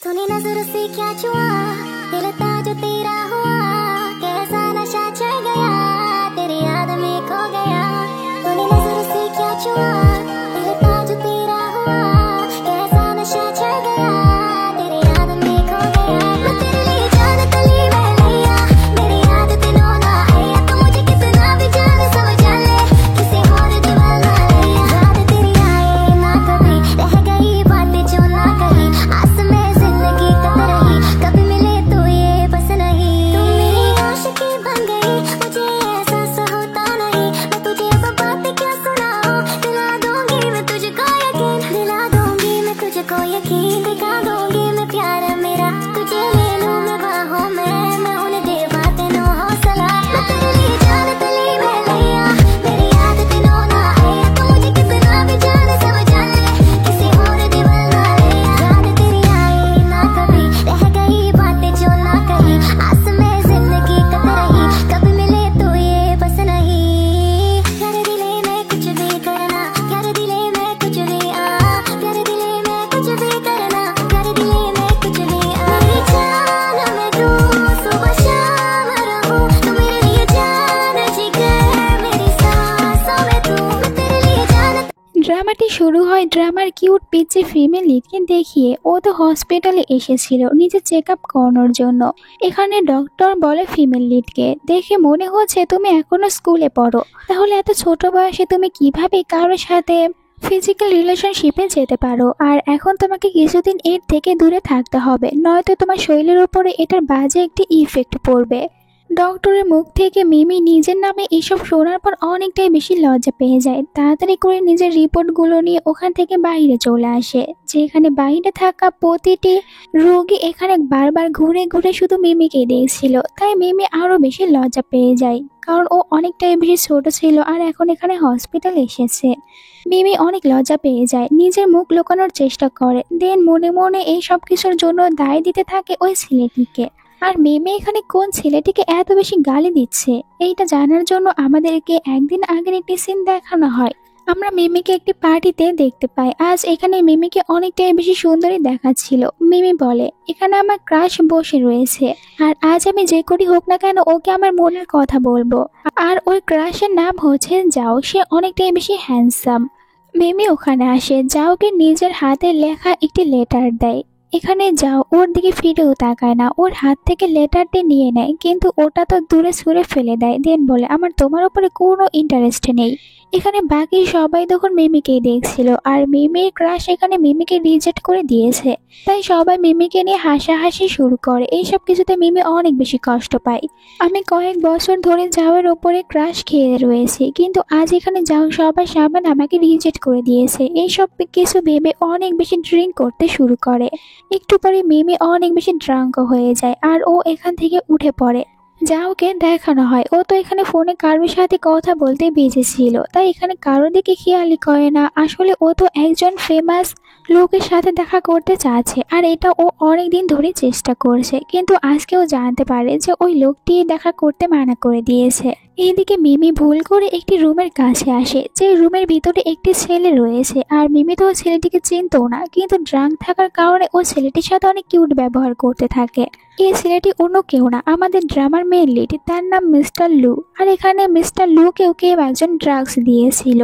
तूने नजर से क्या छुआ, दिल था जो तेरा हुआ, कैसा नशा चढ़ गया, तेरी याद में खो गया। तूने नजर से क्या छुआ, दिल था जो तेरा हुआ, कैसा नशा चढ़ गया, तेरी याद में खो गया। मैं तेरे लिए जान तली बह लिया, मेरी याद तेनों ना आया, तो मुझे कितना भी जान समझ ले, किसी और दीवाना लिया। याद तेरी आए ना कभी, रह गई बातें जो ना कही, आस में जिंदगी कत रही, कभी मिले तो ये बस नहीं। तू मेरी आशिकी बन गई, मुझे एहसास होता नहीं, मैं तुझे अब बातें क्या सुनाऊं, दिला दूंगी मैं तुझको यकीन, दिला दूंगी मैं तुझको यकीन, दिखा दूंगी मैं प्यार मेरा, तुझे ले लूं मैं बाहों में, मैं उन्हें दे बातें नो हौसला। मैं तेरे लिए जान तली बह लिया, मेरी याद तेनों ना आया, तो मुझे कितना भी जान समझ ले, किसी और दीवाना लिया। याद तेरी आई ना कभी, रह गई बातें जो ना कही, आस में जिंदगी कत रही, कभी मिले तो ये बस नहीं। यार दिले में कुछ भी करना, यार दिले में कुछ भी यार दिले में कुछ भी करना, यार दिले में कुछ भी मेरी जान में तू सुबह शाम रहूं, तू मेरे लिए जान जिगर, मेरी सांसों में तू, मैं तेरे लिए जान। ড্রামাটি শুরু হয় ড্রামার কিউট পিচি ফিমেল লিডকে দেখিয়ে। ও তো হসপিটালে এসেছিল নিজে চেক আপ করানোর জন্য। এখানে ডক্টর বলে ফিমেল লিডকে, দেখে মনে হচ্ছে তুমি এখনো স্কুলে পড়ো, তাহলে এত ছোট বয়সে তুমি কিভাবে কারোর সাথে ফিজিক্যাল রিলেশনশিপে যেতে পারো? আর এখন তোমাকে কিছুদিন এর থেকে দূরে থাকতে হবে, নয়তো তোমার শরীরের উপরে এটার বাজে একটি ইফেক্ট পড়বে। ডক্টরের মুখ থেকে মিমি নিজের নামে এসব শোনার পর অনেকটাই বেশি লজ্জা পেয়ে যায়। তাড়াতাড়ি করে নিজের রিপোর্টগুলো নিয়ে ওখান থেকে বাইরে চলে আসে, যেখানে বাইরে থাকা প্রতিটি রোগী এখানে বারবার ঘুরে ঘুরে শুধু মিমিকেই দেখছিল। তাই মিমি আরো বেশি লজ্জা পেয়ে যায়, কারণ ও অনেকটাই বেশি ছোট ছিল আর এখন এখানে হসপিটালে এসেছে। মিমি অনেক লজ্জা পেয়ে যায়, নিজের মুখ লুকানোর চেষ্টা করে, দেন মনে মনে এই সব কিছুর জন্য দায় দিতে থাকে ওই ছেলেটিকে। আর মিমি এখানে কোন ছেলেটিকে এত বেশি গালি দিচ্ছে এইটা জানার জন্য আমাদেরকে একদিন আগের একটি সিন দেখানো হয়। আমরা মিমিকে একটি পার্টিতে দেখতে পাই। আজ এখানে মিমিকে অনেকটাই বেশি সুন্দরী দেখাচ্ছিল। মিমি বলে, এখানে আমার ক্রাশ বসে রয়েছে, আর আজ আমি যে করি হোক না কেন ওকে আমার মনের কথা বলবো। আর ওই ক্রাশের নাম হচ্ছে যাও, সে অনেকটাই বেশি হ্যান্ডসাম। মিমি ওখানে আসে, যাওকে নিজের হাতে লেখা একটি লেটার দেয়। এখানে যাও ওর দিকে ফিরেও তাকায় না, ওর হাত থেকে লেটারটি নিয়ে নেয়, কিন্তু ওটা তো দূরে ছুঁড়ে ফেলে দেয়। দেন বলে, আমার তোমার উপরে কোনো ইন্টারেস্ট নেই। এখানে বাকি সবাই তখন মিমিকেই দেখছিল, আর মিমির ক্রাশ এখানে মিমিকে রিজেক্ট করে দিয়েছে। তাই সবাই মিমিকে নিয়ে হাসাহাসি শুরু করে। এইসব কিছুতে মিমি অনেক বেশি কষ্ট পায়। আমি কয়েক বছর ধরে যাওয়ার ওপরে ক্রাশ খেয়ে রয়েছি, কিন্তু আজ এখানে যাও সবার সামনে আমাকে রিজেক্ট করে দিয়েছে। এইসব কিছু ভেবে অনেক বেশি ড্রিঙ্ক করতে শুরু করে। একটু পরে মিমি অনেক বেশি ড্রাঙ্ক হয়ে যায়, আর ও এখান থেকে উঠে পড়ে। যাওকে দেখানো হয় ও তো এখানে ফোনে কারোর সাথে কথা বলতে বিজি ছিল, তাই এখানে কারোর দিকে খেয়ালই করে না। আসলে ও তো একজন ফেমাস লোকের সাথে দেখা করতে চাচ্ছে, আর এটা ও অনেক দিন ধরে চেষ্টা করছে, কিন্তু আজকেও জানতে পারে যে ওই লোকটি দেখা করতে মানা করে দিয়েছে। এইদিকে মিমি ভুল করে একটি রুমের কাছে আসে, যে রুমের ভিতরে একটি ছেলে রয়েছে, আর মিমি তো ছেলেটিকে চিনতো না, কিন্তু ড্রাঙ্ক থাকার কারণে ও ছেলেটির সাথে অনেক কিউট ব্যবহার করতে থাকে। এই ছেলেটি অন্য কেউ না, আমাদের ড্রামার মেইন লিড, তার নাম মিস্টার লু। আর এখানে মিস্টার লুকেও কেউ একজন ড্রাগস দিয়েছিল।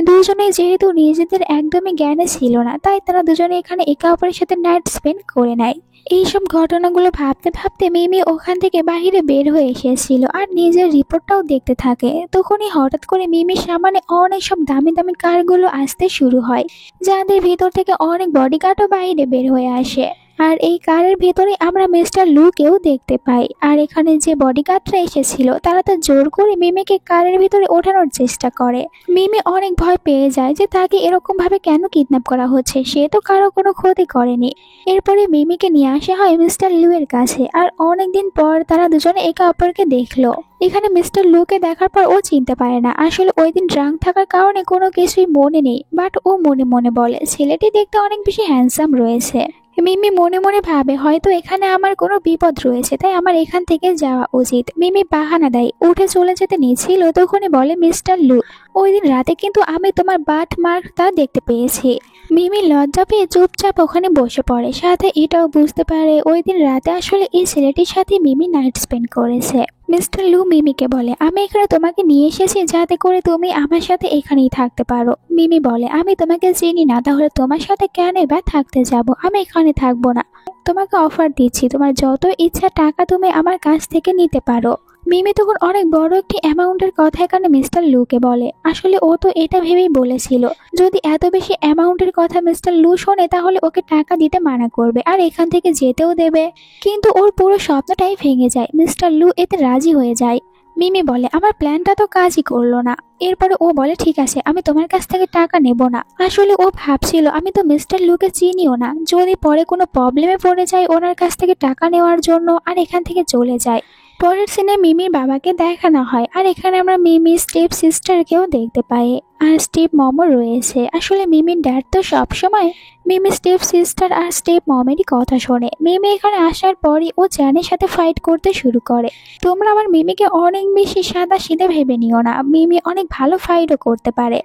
দুজনেই যেহেতু নিজেদের একদমই জ্ঞানে ছিল না, তাই তারা দুজনে এখানে একে অপরের সাথে নাইট স্পেন্ড করে নেয়। এইসব ঘটনাগুলো ভাবতে ভাবতে মিমি ওখান থেকে বাহিরে বের হয়ে এসেছিল আর নিজের রিপোর্টটাও দেখতে থাকে। তখনই হঠাৎ করে মিমির সামনে অনেক সব দামি দামি কারগুলো আসতে শুরু হয়, যাদের ভিতর থেকে অনেক বডিগার্ডও বাইরে বের হয়ে আসে। আর এই কারের ভেতরে আমরা মিস্টার লুকেও দেখতে পাই। আর এখানে যে বডিগার্ডরা এসেছিল তারা তো জোর করে মিমিকে কারের ভিতরে ওঠানোর চেষ্টা করে। মিমি অনেক ভয় পেয়ে যায় যে তাকে এরকম ভাবে কেন কিডন্যাপ করা হচ্ছে, সে তো কারো কোনো ক্ষতি করেনি। এরপরে মিমিকে নিয়ে আসা হয় মিস্টার লু এর কাছে, আর অনেকদিন পর তারা দুজনে একে অপরকে দেখলো। এখানে মিস্টার লুকে দেখার পর ও চিনতে পারে না, আসলে ওই দিন ড্রাঙ্ক থাকার কারণে কোনো কিছুই মনে নেই, বাট ও মনে মনে বলে ছেলেটি দেখতে অনেক বেশি হ্যান্ডসাম রয়েছে। মিমি মনে মনে ভাবে হয়তো এখানে আমার কোনো বিপদ রয়েছে, তাই আমার এখান থেকে যাওয়া উচিত। মিমি বাহানা দেয়, উঠে চলে যেতে নিয়েছিল, তখনই বলে মিস্টার লু, ওই দিন রাতে কিন্তু আমি তোমার বাথ মার্কটা দেখতে পেয়েছি। মিমি লজ্জা পেয়ে চুপচাপ ওখানে বসে পড়ে, সাথে এটাও বুঝতে পারে ওই দিন রাতে আসলে এই ছেলেটির সাথে মিমি নাইট স্পেন্ড করেছে। মিস্টার লু মিমিকে বলে, আমি এখানে তোমাকে নিয়ে এসেছি যাতে করে তুমি আমার সাথে এখানেই থাকতে পারো। মিমি বলে, আমি তোমাকে চিনি না, তাহলে তোমার সাথে কেন বা থাকতে যাব? আমি এখানে থাকবো না। তোমাকে অফার দিচ্ছি, তোমার যত ইচ্ছা টাকা তুমি আমার কাছ থেকে নিতে পারো। মিমি তখন অনেক বড় একটি অ্যামাউন্টের কথা এখানে মিস্টার লুকে বলে। আসলে ও তো এটা ভেবেই বলেছিল যদি এত বেশি অ্যামাউন্টের কথা মিস্টার লু শোনে তাহলে ওকে টাকা দিতে মানা করবে আর এখান থেকে যেতেও দেবে, কিন্তু ওর পুরো স্বপ্নটাই ভেঙে যায়। মিস্টার লু এতে রাজি হয়ে যায়। মিমি বলে, আমার প্ল্যানটা তো কাজই করলো না। এরপরে ও বলে, ঠিক আছে, আমি তোমার কাছ থেকে টাকা নেব না। আসলে ও ভাবছিল আমি তো মিস্টার লুকে চিনিও না, যদি পরে কোনো প্রবলেমে পড়ে যায় ওনার কাছ থেকে টাকা নেওয়ার জন্য আর এখান থেকে চলে যায়। পরের সিনে মিমির বাবাকে দেখানো হয়, আর এখানে আমরা মিমির স্টেপ সিস্টারকেও দেখতে পাই, আর স্টেপ মমও রয়েছে। আসলে মিমির ড্যাড তো সবসময় মিমি স্টেপ সিস্টার আর স্টেপ মমেরই কথা শোনে। মিমি এখানে আসার পরই ও চ্যানের সাথে ফাইট করতে শুরু করে। তোমরা আমার মিমিকে অনেক বেশি সাদা সিধে ভেবে নিও না, মিমি অনেক ভালো ফাইটও করতে পারে।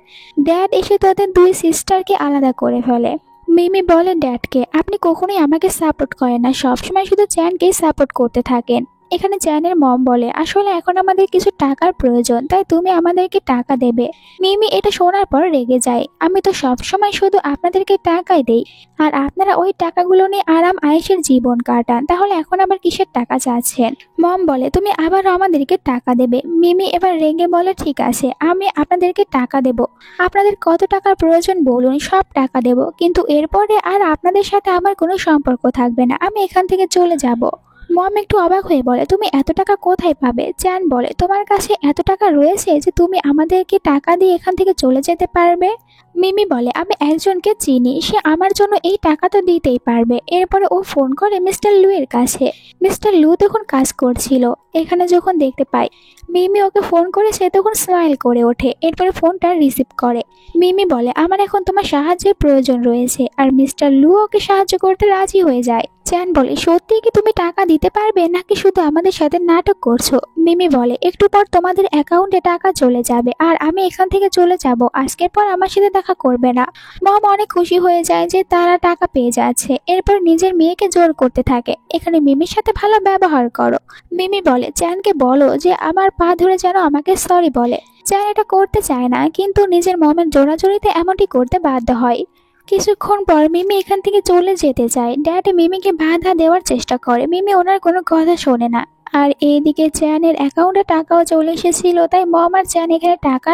ড্যাড এসে তাদের দুই সিস্টারকে আলাদা করে ফেলে। মিমি বলে ড্যাডকে, আপনি কখনোই আমাকে সাপোর্ট করেন না, সবসময় শুধু চ্যানকেই সাপোর্ট করতে থাকেন। এখানে চ্যানের মম বলে, আসলে এখন আমাদের কিছু টাকার প্রয়োজন, তাই তুমি আমাদেরকে টাকা দেবে। মিমি এটা শোনার পর রেগে যায়, আমি তো সবসময় শুধু আপনাদেরকে টাকাই দেই আর আপনারা ওই টাকাগুলো নিয়ে আরাম আয়েশের জীবন কাটান, তাহলে এখন আবার কিসের টাকা চাচ্ছেন? মম বলে, তুমি আবারও আমাদেরকে টাকা দেবে। মিমি এবার রেগে বলে, ঠিক আছে, আমি আপনাদেরকে টাকা দেব, আপনাদের কত টাকার প্রয়োজন বলুন, সব টাকা দেব, কিন্তু এরপরে আর আপনাদের সাথে আমার কোনো সম্পর্ক থাকবে না, আমি এখান থেকে চলে যাব। মম একটু অবাক হয়ে বলে, তুমি এত টাকা কোথায় পাবে? চ্যান বলে, তোমার কাছে এত টাকা রয়েছে যে তুমি আমাদেরকে টাকা দিয়ে এখান থেকে চলে যেতে পারবে? মিমি বলে, আমি একজনকে চিনি, সে আমার জন্য এই টাকা তো দিতেই পারবে। এরপরে ও ফোন করে মিস্টার লু এর কাছে। মিস্টার লু তখন কাজ করছিল। এখানে যখন দেখতে পাই মিমি ওকে ফোন করে, সে তখন স্মাইল করে ওঠে। এরপরে ফোনটা রিসিভ করে। মিমি বলে, আমার এখন তোমার সাহায্যের প্রয়োজন রয়েছে, আর মিস্টার লু ওকে সাহায্য করতে রাজি হয়ে যায়। চ্যান বলে, সত্যি কি তুমি টাকা দিতে পারবে নাকি শুধু আমাদের সাথে নাটক করছো? মিমি বলে, একটু পর তোমাদের অ্যাকাউন্টে টাকা চলে যাবে আর আমি এখান থেকে চলে যাব, আজকের পর আমার সাথে দেখা করবে না। মম অনেক খুশি হয়ে যায় যে তারা টাকা পেয়ে যাচ্ছে। এরপর নিজের মেয়েকে জোর করতে থাকে, এখানে মিমির সাথে ভালো ব্যবহার করো। মিমি বলে, চ্যানকে বলো যে আমার পা ধরে যেন আমাকে সরি বলে। চ্যান এটা করতে চায় না, কিন্তু নিজের মমের জোরাজোরিতে এমনটি করতে বাধ্য হয়। কিছুক্ষণ পর মিমি এখান থেকে চলে যেতে চায়। ড্যাড মিমিকে বাধা দেওয়ার চেষ্টা করে, মিমি ওনার কোনো কথা শোনে না। আর এইদিকে চ্যানের অ্যাকাউন্টে টাকাও চলে এসেছিল, তাই মম আর চ্যান এখানে টাকা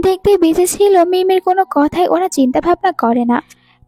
দেখতে বেঁচে ছিল। মিমির কোনো কথাই ওরা চিন্তা ভাবনা করে না।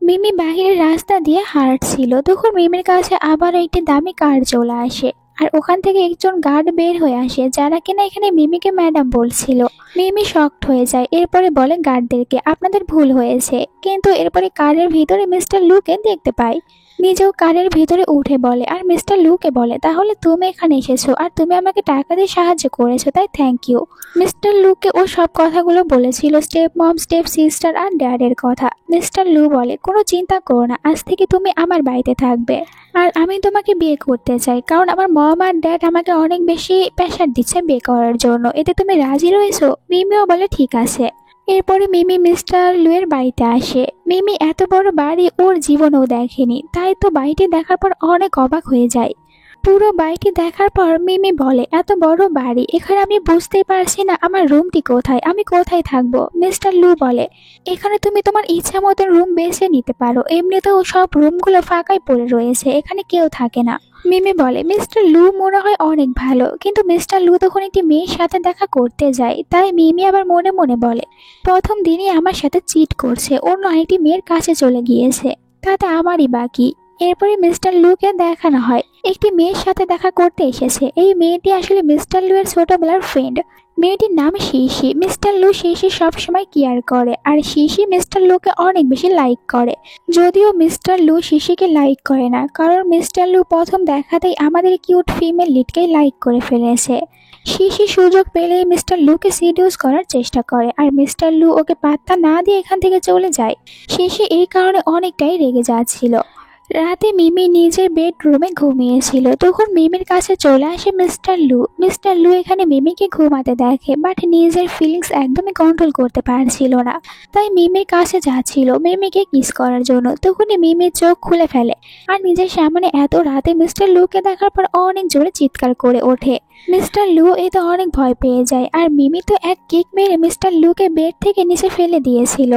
মিমি বাহিরের রাস্তা দিয়ে হাঁটছিল, তখন মিমির কাছে আবার একটি দামি কার চলে আসে, আর ওখান থেকে একজন গার্ড বের হয়ে আসে, যারা কিনা এখানে মিমিকে ম্যাডাম বলছিল। মিমি শকড হয়ে যায়। এরপরে বলে গার্ডদেরকে, আপনাদের ভুল হয়েছে। কিন্তু এরপরে কারের ভিতরে মিস্টার লুকে দেখতে পাই, নিজেও কারের ভিতরে উঠে বলে, আর মিস্টার লুকে বলে, তাহলে তুমি এখানে এসেছো আর তুমি আমাকে টাকা দিয়ে সাহায্য করেছো, তাই থ্যাংক ইউ। মিস্টার লুকে ও সব কথাগুলো বলেছিল, স্টেপ মম, স্টেপ সিস্টার আর ড্যাডের কথা। মিস্টার লু বলে, কোনো চিন্তা করো না, আজ থেকে তুমি আমার বাড়িতে থাকবে আর আমি তোমাকে বিয়ে করতে চাই, কারণ আমার মম আর ড্যাড আমাকে অনেক বেশি প্রেশার দিচ্ছে বিয়ে করার জন্য। এতে তুমি রাজি রয়েছো? মিমিও বলে, ঠিক আছে। এরপরে মিমি মিস্টার লুয়ের বাড়িতে আসে। মিমি এত বড় বাড়ি ওর জীবনেও দেখেনি, তাই তো বাড়িটি দেখার পর অনেক অবাক হয়ে যায়। পুরো বাড়িটি দেখার পর মিমি বলে, এত বড় বাড়ি, এখানে আমি বুঝতেই পারছি না আমার রুমটি কোথায়, আমি কোথায় থাকবো? মিস্টার লু বলে, এখানে তুমি তোমার ইচ্ছা মতো রুম বেছে নিতে পারো, এমনিতেও সব রুমগুলো ফাঁকাই পড়ে রয়েছে, এখানে কেউ থাকে না। মিমি বলে, মিস্টার লু মনে হয় অনেক ভালো, কিন্তু মিস্টার লু তখন একটি মেয়ের সাথে দেখা করতে যায়, তাই মিমি আবার মনে মনে বলে, প্রথম দিনই আমার সাথে চিট করছে, অন্য আরেকটি মেয়ের কাছে চলে গিয়েছে, তাতে আমারই বাকি। এরপরে মিস্টার লুকে দেখানো হয় একটি মেয়ের সাথে দেখা করতে এসেছে। এই মেয়েটি আসলে মিস্টার লু এর ছোটবেলার ফ্রেন্ড। মেয়েটির নাম শিশি। মিস্টার লু শিশি সবসময় কেয়ার করে, আর শিশি মিস্টার লুকে অনেক বেশি লাইক করে। যদিও মিস্টার লু শিশিকে লাইক করে না, কারণ মিস্টার লু প্রথম দেখাতেই আমাদের কিউট ফিমেল লিডকেই লাইক করে ফেলেছে। শিশি সুযোগ পেলেই মিস্টার লুকে সিডিউস করার চেষ্টা করে, আর মিস্টার লু ওকে পাত্তা না দিয়ে এখান থেকে চলে যায়। শিশি এই কারণে অনেকটাই রেগে যাচ্ছিল। রাতে মিমি নিজের বেডরুমে ঘুমিয়েছিল, তখন মিমির কাছে চলে আসে মিস্টার লু। মিস্টার লু এখানে মিমিকে ঘুমাতে দেখে, বাট নিজের ফিলিংস একদমই কন্ট্রোল করতে পারছিল না, তাই মিমির কাছে যাচ্ছিল মিমিকে কিস করার জন্য। তখনই মিমির চোখ খুলে ফেলে আর নিজের সামনে এত রাতে মিস্টার লুকে দেখার পর অনেক জোরে চিৎকার করে ওঠে। মিস্টার লু এতে অনেক ভয় পেয়ে যায়, আর মিমি তো এক কিক মেরে মিস্টার লুকে বেড থেকে নিচে ফেলে দিয়েছিল।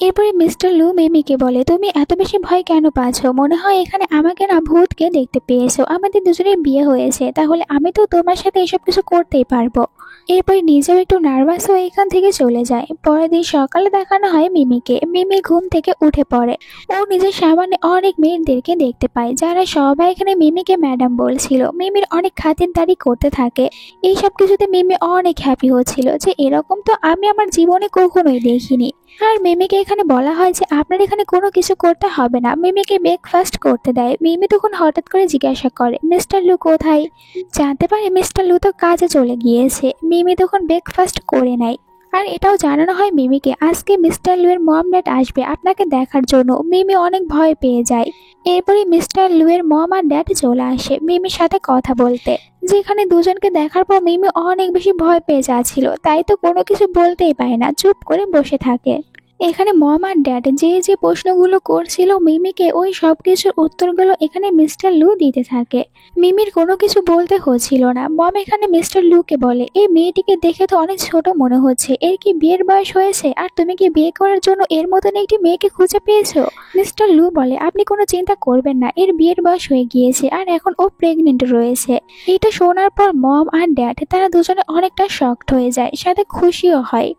এরপরে মিস্টার লু মিমিকে বলে, তুমি এত বেশি ভয় কেন পাচ্ছ? মনে হয় এখানে আমাকে না ভূতকে দেখতে পেয়েছো। আমাদের দুজনের বিয়ে হয়েছে, তাহলে আমি তো তোমার সাথে এসব কিছু করতেই পারবো। এরপরে নিজেও একটু নার্ভাস হয়ে এখান থেকে চলে যায়। পরের দিন সকালে দেখানো হয় মিমিকে। মিমি ঘুম থেকে উঠে পড়ে, ও নিজের সামনে অনেক মেয়েদেরকে দেখতে পায়, যারা সবাই এখানে মিমিকে ম্যাডাম বলছিল। মিমির অনেক খাতিরদারি করতে থাকে। এইসব কিছুতে মিমি অনেক হ্যাপি হচ্ছিল যে এরকম তো আমি আমার জীবনে কখনোই দেখিনি। আর মিমিকে এখানে বলা হয় যে আপনার এখানে কোনো কিছু করতে হবে না। মিমিকে ব্রেকফাস্ট করতে দেয়। মিমি তখন হঠাৎ করে জিজ্ঞাসা করে, মিস্টার লু কোথায়? জানতে পারে মিস্টার লু তো কাজে চলে গিয়েছে। মিমি তখন ব্রেকফাস্ট করে নেয়। আর এটাও জানানো হয় মিমিকে, আজকে মিস্টার লু এর মম ড্যাড আসবে আপনাকে দেখার জন্য। মিমি অনেক ভয় পেয়ে যায়। এরপরে মিস্টার লু এর মম আর ড্যাড চলে আসে মিমির সাথে কথা বলতে, যেখানে দুজনকে দেখার পর মিমি অনেক বেশি ভয় পেয়ে যাচ্ছিল, তাই তো কোনো কিছু বলতেই পারে না, চুপ করে বসে থাকে। এখানে মম আর ড্যাড যে যে প্রশ্নগুলো করছিল মিমিকে, ওই সব কিছুর উত্তরগুলো এখানে মিস্টার লু দিতে থাকে। মিমির কোনো কিছু বলতে হচ্ছিল না। মম এখানে মিস্টার লুকে বলে, এই মেয়েটিকে দেখে তো অনেক ছোট মনে হচ্ছে, এর কি বিয়ের বয়স হয়েছে? আর তুমি কি বিয়ে করার জন্য এর মতন একটি মেয়েকে খুঁজে পেয়েছো? মিস্টার লু বলে, আপনি কোনো চিন্তা করবেন না, এর বিয়ের বয়স হয়ে গিয়েছে আর এখন ও প্রেগনেন্ট রয়েছে। এটা শোনার পর মম আর ড্যাড তারা দুজনে অনেকটা শকড হয়ে যায়, সাথে খুশিও হয়।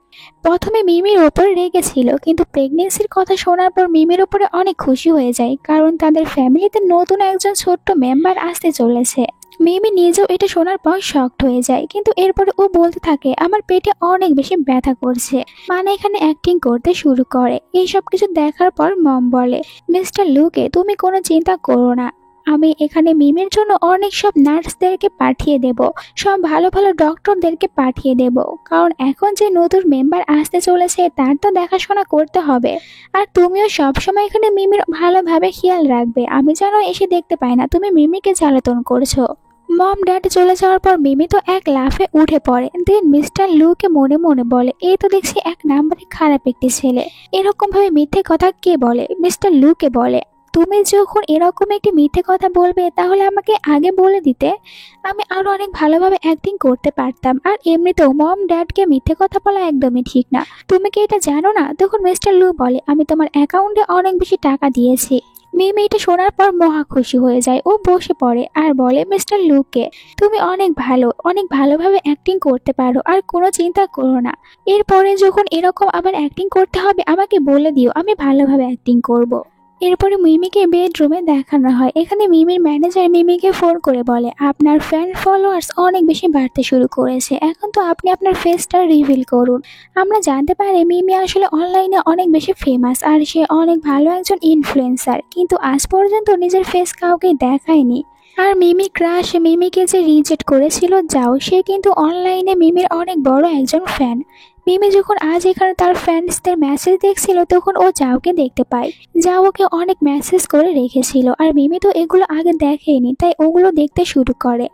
প্রথমে মিমির ওপরে রেগেছিল, কিন্তু প্রেগনেন্সির কথা শোনার পর মিমির ওপরে অনেক খুশি হয়ে যায়, কারণ তাদের ফ্যামিলিতে নতুন একজন ছোট্ট মেম্বার আসতে চলেছে। মিমি নিজেও এটা শোনার পর শকড হয়ে যায়, কিন্তু এরপরে ও বলতে থাকে, আমার পেটে অনেক বেশি ব্যথা করছে। মানে এখানে অ্যাক্টিং করতে শুরু করে। এইসব কিছু দেখার পর মম বলে, মিস্টার লুকে তুমি কোনো চিন্তা করো না, আমি এখানে মিমির জন্য অনেক সব নার্সদেরকে পাঠিয়ে দেব, সব ভালো ভালো ডক্টরদেরকে পাঠিয়ে দেব, কারণ এখন যে নতুন মেম্বার আসতে চলেছে তার তো দেখাশোনা করতে হবে। আর তুমিও সবসময় এখানে মিমির ভালোভাবে খেয়াল রাখবে, আমি যেন এসে দেখতে পাই না তুমি মিমিকে জ্বালাতন করছো। মম ড্যাড চলে যাওয়ার পর মিমি তো এক লাফে উঠে পড়ে। দেন মিস্টার লুকে মনে মনে বলে, এই তো দেখছি এক নাম্বারে খারাপ একটি ছেলে, এরকম ভাবে মিথ্যে কথা কে বলে? মিস্টার লুকে বলে, তুমি যখন এরকম একটি মিথ্যে কথা বলবে তাহলে আমাকে আগে বলে দিতে, আমি আরো অনেক ভালোভাবে অ্যাক্টিং করতে পারতাম। আর এমনিতেও মম ড্যাডকে মিথ্যে কথা বলা একদমই ঠিক না, তুমি কি এটা জানো না? তখন মিস্টার লু বলে, আমি তোমার অ্যাকাউন্টে অনেক বেশি টাকা দিয়েছি। মিমি এটা শোনার পর মহা খুশি হয়ে যায়। ও বসে পড়ে আর বলে, মিস্টার লুকে তুমি অনেক ভালো, অনেক ভালোভাবে অ্যাক্টিং করতে পারো, আর কোনো চিন্তা করো না। এরপরে যখন এরকম আবার অ্যাক্টিং করতে হবে আমাকে বলে দিও, আমি ভালোভাবে অ্যাক্টিং করব। এরপরে মিমিকে বেডরুমে দেখানো হয়। এখানে মিমির ম্যানেজার মিমিকে ফোন করে বলে, আপনার ফ্যান ফলোয়ার্স অনেক বেশি বাড়তে শুরু করেছে, এখন তো আপনি আপনার ফেসটা রিভিল করুন। আমরা জানতে পারি মিমি আসলে অনলাইনে অনেক বেশি ফেমাস, আর সে অনেক ভালো একজন ইনফ্লুয়েন্সার, কিন্তু আজ পর্যন্ত নিজের ফেস কাউকে দেখায়নি। আর মিমি ক্রাশ মিমিকে যে রিজেক্ট করেছিল যাও, সে কিন্তু অনলাইনে মিমির অনেক বড় একজন ফ্যান। মিমি যখন আজ এখানে তার ফ্যান্সদের মেসেজ দেখছিল তখন ও যাওকে দেখতে পায়। যাও ওকে অনেক মেসেজ করে রেখেছিল, আর মিমি তো এগুলো আগে দেখেনি, তাই ওগুলো দেখতে শুরু করে।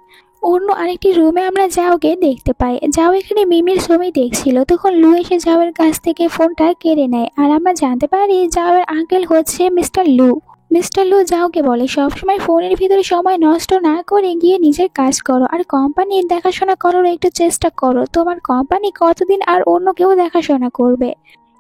অন্য আরেকটি রুমে আমরা যাওকে দেখতে পাই। যাও এখানে মিমির ছবি দেখছিল, তখন লু এসে যাওয়ের কাছ থেকে ফোনটা কেড়ে নেয়, আর আমরা জানতে পারি যাওয়ের আঙ্কেল হচ্ছে মিস্টার লু। মিস্টার লু যাওকে বলে, সবসময় ফোনের ভিতরে সময় নষ্ট না করে গিয়ে নিজের কাজ করো, আর কোম্পানির দেখাশোনা করার একটু চেষ্টা করো, তোমার কোম্পানি কতদিন আর অন্য কেউ দেখাশোনা করবে।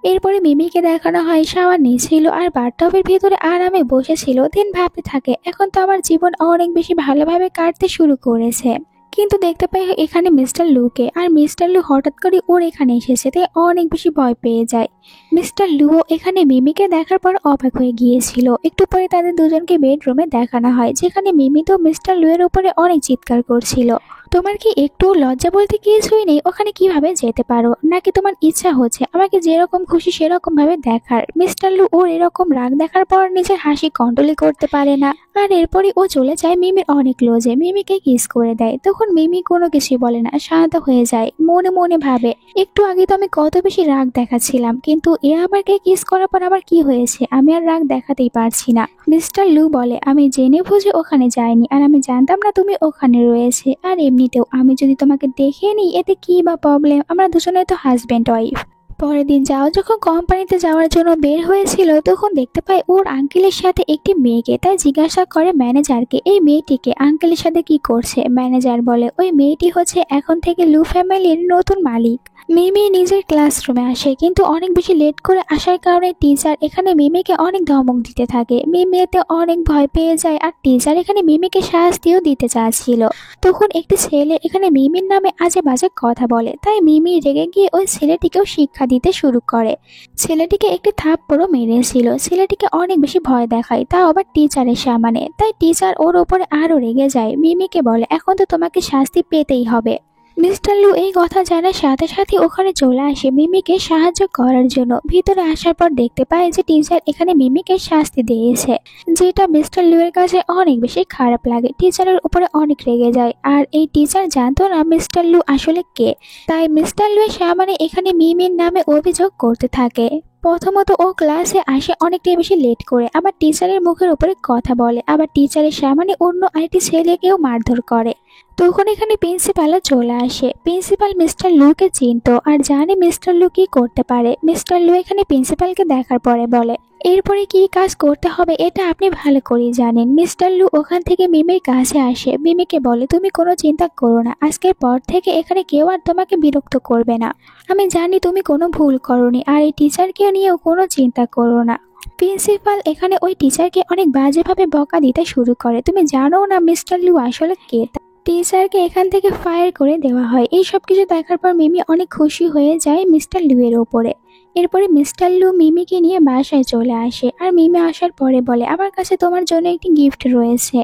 এরপরে মিমিকে দেখানো হয় শাওয়ার নিয়েছিল আর বাথটবের ভিতরে আরামে বসেছিল। দিন ভাবতে থাকে, এখন তো আমার জীবন অনেক বেশি ভালোভাবে কাটতে শুরু করেছে। কিন্তু দেখতে পাই এখানে মিস্টার লুকে, আর মিস্টার লু হঠাৎ করে ওর এখানে এসেছে, তাই অনেক বেশি ভয় পেয়ে যায়। মিস্টার লুও এখানে মিমিকে দেখার পর অবাক হয়ে গিয়েছিল। একটু পরে তাদের দুজনকে বেডরুমে দেখানো হয়, যেখানে মিমি তো মিস্টার লু এর উপরে অনেক চিৎকার করছিল। তোমার কি একটু লজ্জা বলতে কিছুই নেই? ওখানে কিভাবে যেতে পারো? নাকি তোমার ইচ্ছা হচ্ছে আমাকে যেরকম খুশি সেরকম ভাবে দেখার? মিস্টার লু ওর এরকম রাগ দেখার পর নিজের হাসি কন্ট্রোলই করতে পারে না, আর এরপরই ও চলে যায় মিমির অনেক ক্লোজে, মিমিকে কিস করে দেয়। তখন মিমি কোনো কিছুই বলে না, শান্ত হয়ে যায়, মনে মনে ভাবে একটু আগে তো আমি কত বেশি রাগ দেখাচ্ছিলাম, কিন্তু এ আমাকে কিস করার পর আবার কি হয়েছে? আমি আর রাগ দেখাতেই পারছি না। মিস্টার লু বলে, আমি জেনে বুঝে ওখানে যাইনি, আর আমি জানতাম না তুমি ওখানে রয়েছে। আর এমনিতেও আমি যদি তোমাকে দেখে নিই এতে কি বা প্রবলেম? আমরা দুজনে তো হাজব্যান্ড ওয়াইফ। পরের দিন যাও যখন কোম্পানিতে যাওয়ার জন্য বের হয়েছিল তখন দেখতে পায় ওর আঙ্কেলের সাথে একটি মেয়েকে। তাই জিজ্ঞাসা করে ম্যানেজারকে, এই মেয়েটিকে আঙ্কেলের সাথে কি করছে? ম্যানেজার বলে, ওই মেয়েটি হচ্ছে এখন থেকে লু ফ্যামিলির নতুন মালিক। মিমি নিজের ক্লাসরুমে আসে, কিন্তু অনেক বেশি লেট করে আসার কারণে টিচার এখানে মিমিকে অনেক ধমক দিতে থাকে। মিমি এতে অনেক ভয় পেয়ে যায়, আর টিচার এখানে মিমিকে শাস্তিও দিতে চাচ্ছিল। তখন একটি ছেলে এখানে মিমির নামে আজে বাজে কথা বলে, তাই মিমি রেগে গিয়ে ওই ছেলেটিকেও শিক্ষা দিতে শুরু করে। ছেলেটিকে একটি থাপ্পড়ও মেরেছিল। ছেলেটিকে অনেক বেশি ভয় দেখায়, তাও আবার টিচারের সামনে। তাই টিচার ওর ওপরে আরো রেগে যায়, মিমিকে বলে, এখন তো তোমাকে শাস্তি পেতেই হবে। মিস্টার লু এই কথা জানার সাথে সাথে ওখানে চলে আসে মিমিকে সাহায্য করার জন্য। ভিতরে আসার পর দেখতে পায় যে টিচার এখানে মিমিকে শাস্তি দিয়েছে, যেটা মিস্টার লু এর কাছে অনেক বেশি খারাপ লাগে। টিচারের উপরে অনেক রেগে যায়, আর এই টিচার জানতো না মিস্টার লু আসলে কে। তাই মিস্টার লু এর সামনে এখানে মিমির নামে অভিযোগ করতে থাকে। প্রথমত ও ক্লাসে আসে অনেকটাই বেশি লেট করে, আবার টিচারের মুখের উপরে কথা বলে, আবার টিচারের সামনে অন্য আরেকটি ছেলেকেও মারধর করে। তখন এখানে প্রিন্সিপালও চলে আসে। প্রিন্সিপাল মিস্টার লুকে চিনতো আর জানে মিস্টার লু কি করতে পারে। মিস্টার লু এখানে প্রিন্সিপালকে দেখার পরে বলে, এরপরে কি কাজ করতে হবে এটা আপনি ভালো করেই জানেন। মিস্টার লু ওখান থেকে মিমির কাছে আসে, মিমিকে বলে, তুমি কোনো চিন্তা করো না, আজকের পর থেকে এখানে কেউ আর তোমাকে বিরক্ত করবে না। আমি জানি তুমি কোনো ভুল করোনি, আর এই টিচারকে নিয়েও কোনো চিন্তা করো না। প্রিন্সিপাল এখানে ওই টিচারকে অনেক বাজেভাবে বকা দিতে শুরু করে। তুমি জানো না মিস্টার লু আসলে কে? টিচারকে এখান থেকে ফায়ার করে দেওয়া হয়। এই সব কিছু দেখার পর মিমি অনেক খুশি হয়ে যায় মিস্টার লু এর ওপরে। এরপরে মিস্টার লু মিমিকে নিয়ে বাসায় চলে আসে, আর মিমি আসার পরে বলে, আমার কাছে তোমার জন্য একটি গিফট রয়েছে।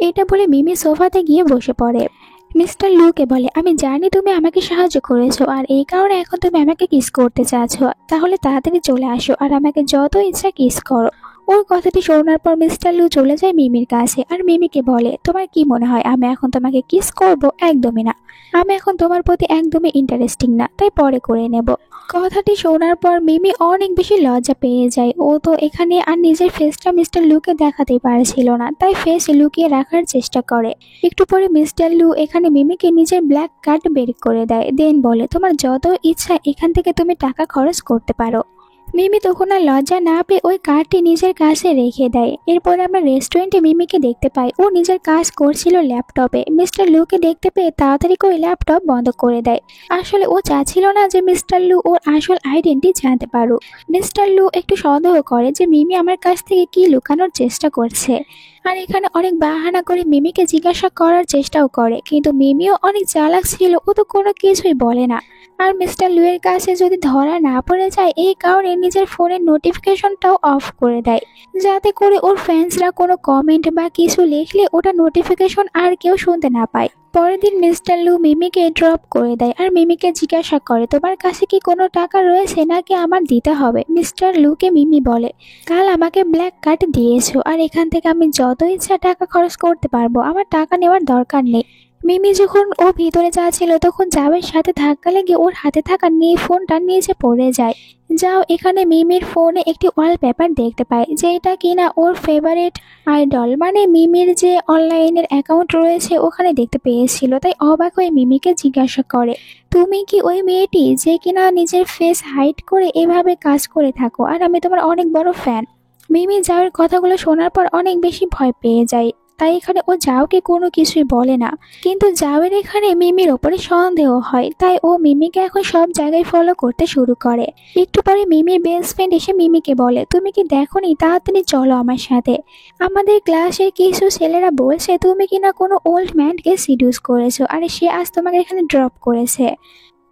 এটা বলে মিমি সোফাতে গিয়ে বসে পড়ে। মিস্টার লুকে বলে, আমি জানি তুমি আমাকে সাহায্য করেছো, আর এই কারণে এখন তুমি আমাকে কিস করতে চাচ্ছ। তাহলে তাড়াতাড়ি চলে আসো আর আমাকে যত ইচ্ছা কিস করো। ওর কথাটি শোনার পর মিস্টার লু চলে যায় মিমির কাছে, আর মিমিকে বলে, তোমার কি মনে হয় আমি এখন তোমাকে কিস করব? একদমই না, আমি এখন তোমার প্রতি একদমই ইন্টারেস্টিং না, তাই পরে করে নেব। কথাটি শোনার পর মিমি অনেক বেশি লজ্জা পেয়ে যায়। ও তো এখানে আর নিজের ফেসটা মিস্টার লুকে দেখাতেই পারছিল না, তাই ফেস লুকিয়ে রাখার চেষ্টা করে। একটু পরে মিস্টার লু এখানে মিমিকে নিজের ব্ল্যাক কার্ড বের করে দেয়, দেন বলে, তোমার যত ইচ্ছা এখান থেকে তুমি টাকা খরচ করতে পারো। মিমি তখন আর লজ্জা না পেয়ে ওই কার্ডটি নিজের কাছে রেখে দেয়। এরপরে আমরা রেস্টুরেন্টে মিমিকে দেখতে পাই, ও নিজের কাজ করছিল ল্যাপটপে। মিস্টার লুকে দেখতে পেয়ে তাড়াতাড়ি করে ল্যাপটপ বন্ধ করে দেয়। আসলে ও চাচ্ছিল না যে মিস্টার লু ওর আসল আইডেন্টি জানতে পারুক। মিস্টার লু একটু সন্দেহ করে যে মিমি আমার কাছ থেকে কি লুকানোর চেষ্টা করছে, আর এখানে অনেক বাহানা করে মিমিকে জিজ্ঞাসা করার চেষ্টাও করে, কিন্তু মিমিও অনেক চালাক ছিল, ও তো কোনো কিছুই বলে না। আর মিস্টার লু এর কাছে যদি ধরা না পড়ে যায় এই কারণে নিজের ফোনের নোটিফিকেশনটাও অফ করে দেয়, যাতে করে ওর ফ্যান্সরা কোনো কমেন্ট বা কিছু লিখলে ওটা নোটিফিকেশন আর কেউ শুনতে না পায়। পরের দিন মিস্টার লু মিমিকে ড্রপ করে দেয়, আর মিমিকে জিজ্ঞাসা করে, তোমার কাছে কি কোনো টাকা রয়েছে নাকি আমার দিতে হবে? মিস্টার লুকে মিমি বলে, কাল আমাকে ব্ল্যাক কার্ড দিয়েছো, আর এখান থেকে আমি যত ইচ্ছা টাকা খরচ করতে পারবো, আমার টাকা নেওয়ার দরকার নেই। মিমি যখন ও ভিতরে যাচ্ছিল তখন জাওয়ের সাথে ধাক্কা লেগে ওর হাতে থাকা ফোনটা নিচে পড়ে যায়। যাও এখানে মিমির ফোনে একটি ওয়ালপেপার দেখতে পায়, যেটা কিনা ওর ফেভারিট আইডল মানে মিমির যে অনলাইনের অ্যাকাউন্ট রয়েছে ওখানে দেখতে পেয়েছিল। তাই অবাক হয়ে মিমিকে জিজ্ঞাসা করে, তুমি কি ওই মেয়েটি যে কিনা নিজের ফেস হাইড করে এভাবে কাজ করে থাকো? আর আমি তোমার অনেক বড় ফ্যান। মিমি জাওয়ের কথাগুলো শোনার পর অনেক বেশি ভয় পেয়ে যায়, তাই এখানে ও জাওকে কোনো কিছুই বলে না। কিন্তু জাওয়ের এখানে মিমির ওপরে সন্দেহ হয়, তাই ও মিমিকে এখন সব জায়গায় ফলো করতে শুরু করে। একটু পরে মিমির বেস্ট ফ্রেন্ড এসে মিমিকে বলে, তুমি কি দেখোনি? তাড়াতাড়ি চলো আমার সাথে। আমাদের ক্লাসের কিছু ছেলেরা বলছে তুমি কিনা কোনো ওল্ড ম্যানকে সিডিউস করেছো, আর সে আজ তোমাকে এখানে ড্রপ করেছে।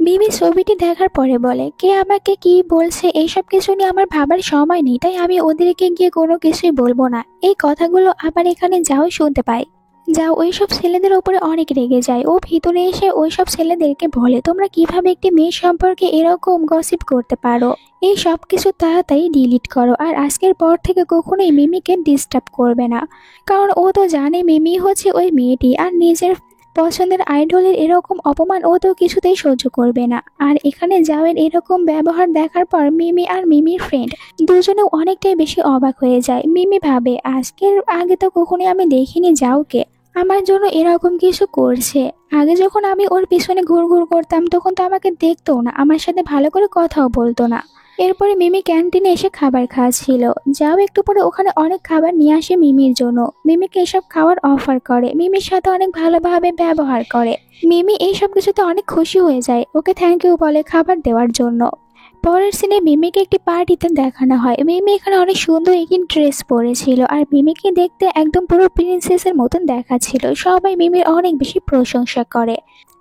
মিমি ছবিটি দেখার পরে বলে, কে আমাকে কি বলছে এইসব কিছু নিয়ে আমার ভাবার সময় নেই, তাই আমি ওদেরকে গিয়ে কোনো কিছুই বলবো না। এই কথাগুলো আবার এখানে যাও শুনতে পাই। যাও ওইসব ছেলেদের উপরে অনেক রেগে যায়। ও ভিতরে এসে ওইসব ছেলেদেরকে বলে তোমরা কিভাবে একটি মেয়ে সম্পর্কে এরকম গসিপ করতে পারো, এই সব কিছু তাড়াতাড়ি ডিলিট করো আর আজকের পর থেকে কখনোই মিমিকে ডিস্টার্ব করবে না। কারণ ও তো জানে মিমি হচ্ছে ওই মেয়েটি, আর নিজের পছন্দের আইডলের এরকম অপমান ও তো কিছুতেই সহ্য করবে না। আর এখানে যাওয়ের এরকম ব্যবহার দেখার পর মিমি আর মিমির ফ্রেন্ড দুজনেও অনেকটাই বেশি অবাক হয়ে যায়। মিমি ভাবে আজকের আগে তো কখনোই আমি দেখিনি যাওকে আমার জন্য এরকম কিছু করছে। আগে যখন আমি ওর পিছনে ঘুরঘুর করতাম তখন তো আমাকে দেখতো না, আমার সাথে ভালো করে কথাও বলতো না। এরপরে মিমি ক্যান্টিনে এসে খাবার খাচ্ছিল। যাও একটু পরে ওখানে অনেক খাবার নিয়ে আসে মিমির জন্য। মিমিকে এসব খাওয়ার অফার করে, মিমির সাথে অনেক ভালোভাবে ব্যবহার করে। মিমি এইসব কিছুতে অনেক খুশি হয়ে যায়, ওকে থ্যাংক ইউ বলে খাবার দেওয়ার জন্য। পরের সিনে মিমিকে একটি পার্টিতে দেখানো হয়। মিমি এখানে অনেক সুন্দর একটি ড্রেস পরেছিল আর মিমিকে দেখতে একদম পুরো প্রিন্সেসের মতন দেখাচ্ছিল। সবাই মিমির অনেক বেশি প্রশংসা করে।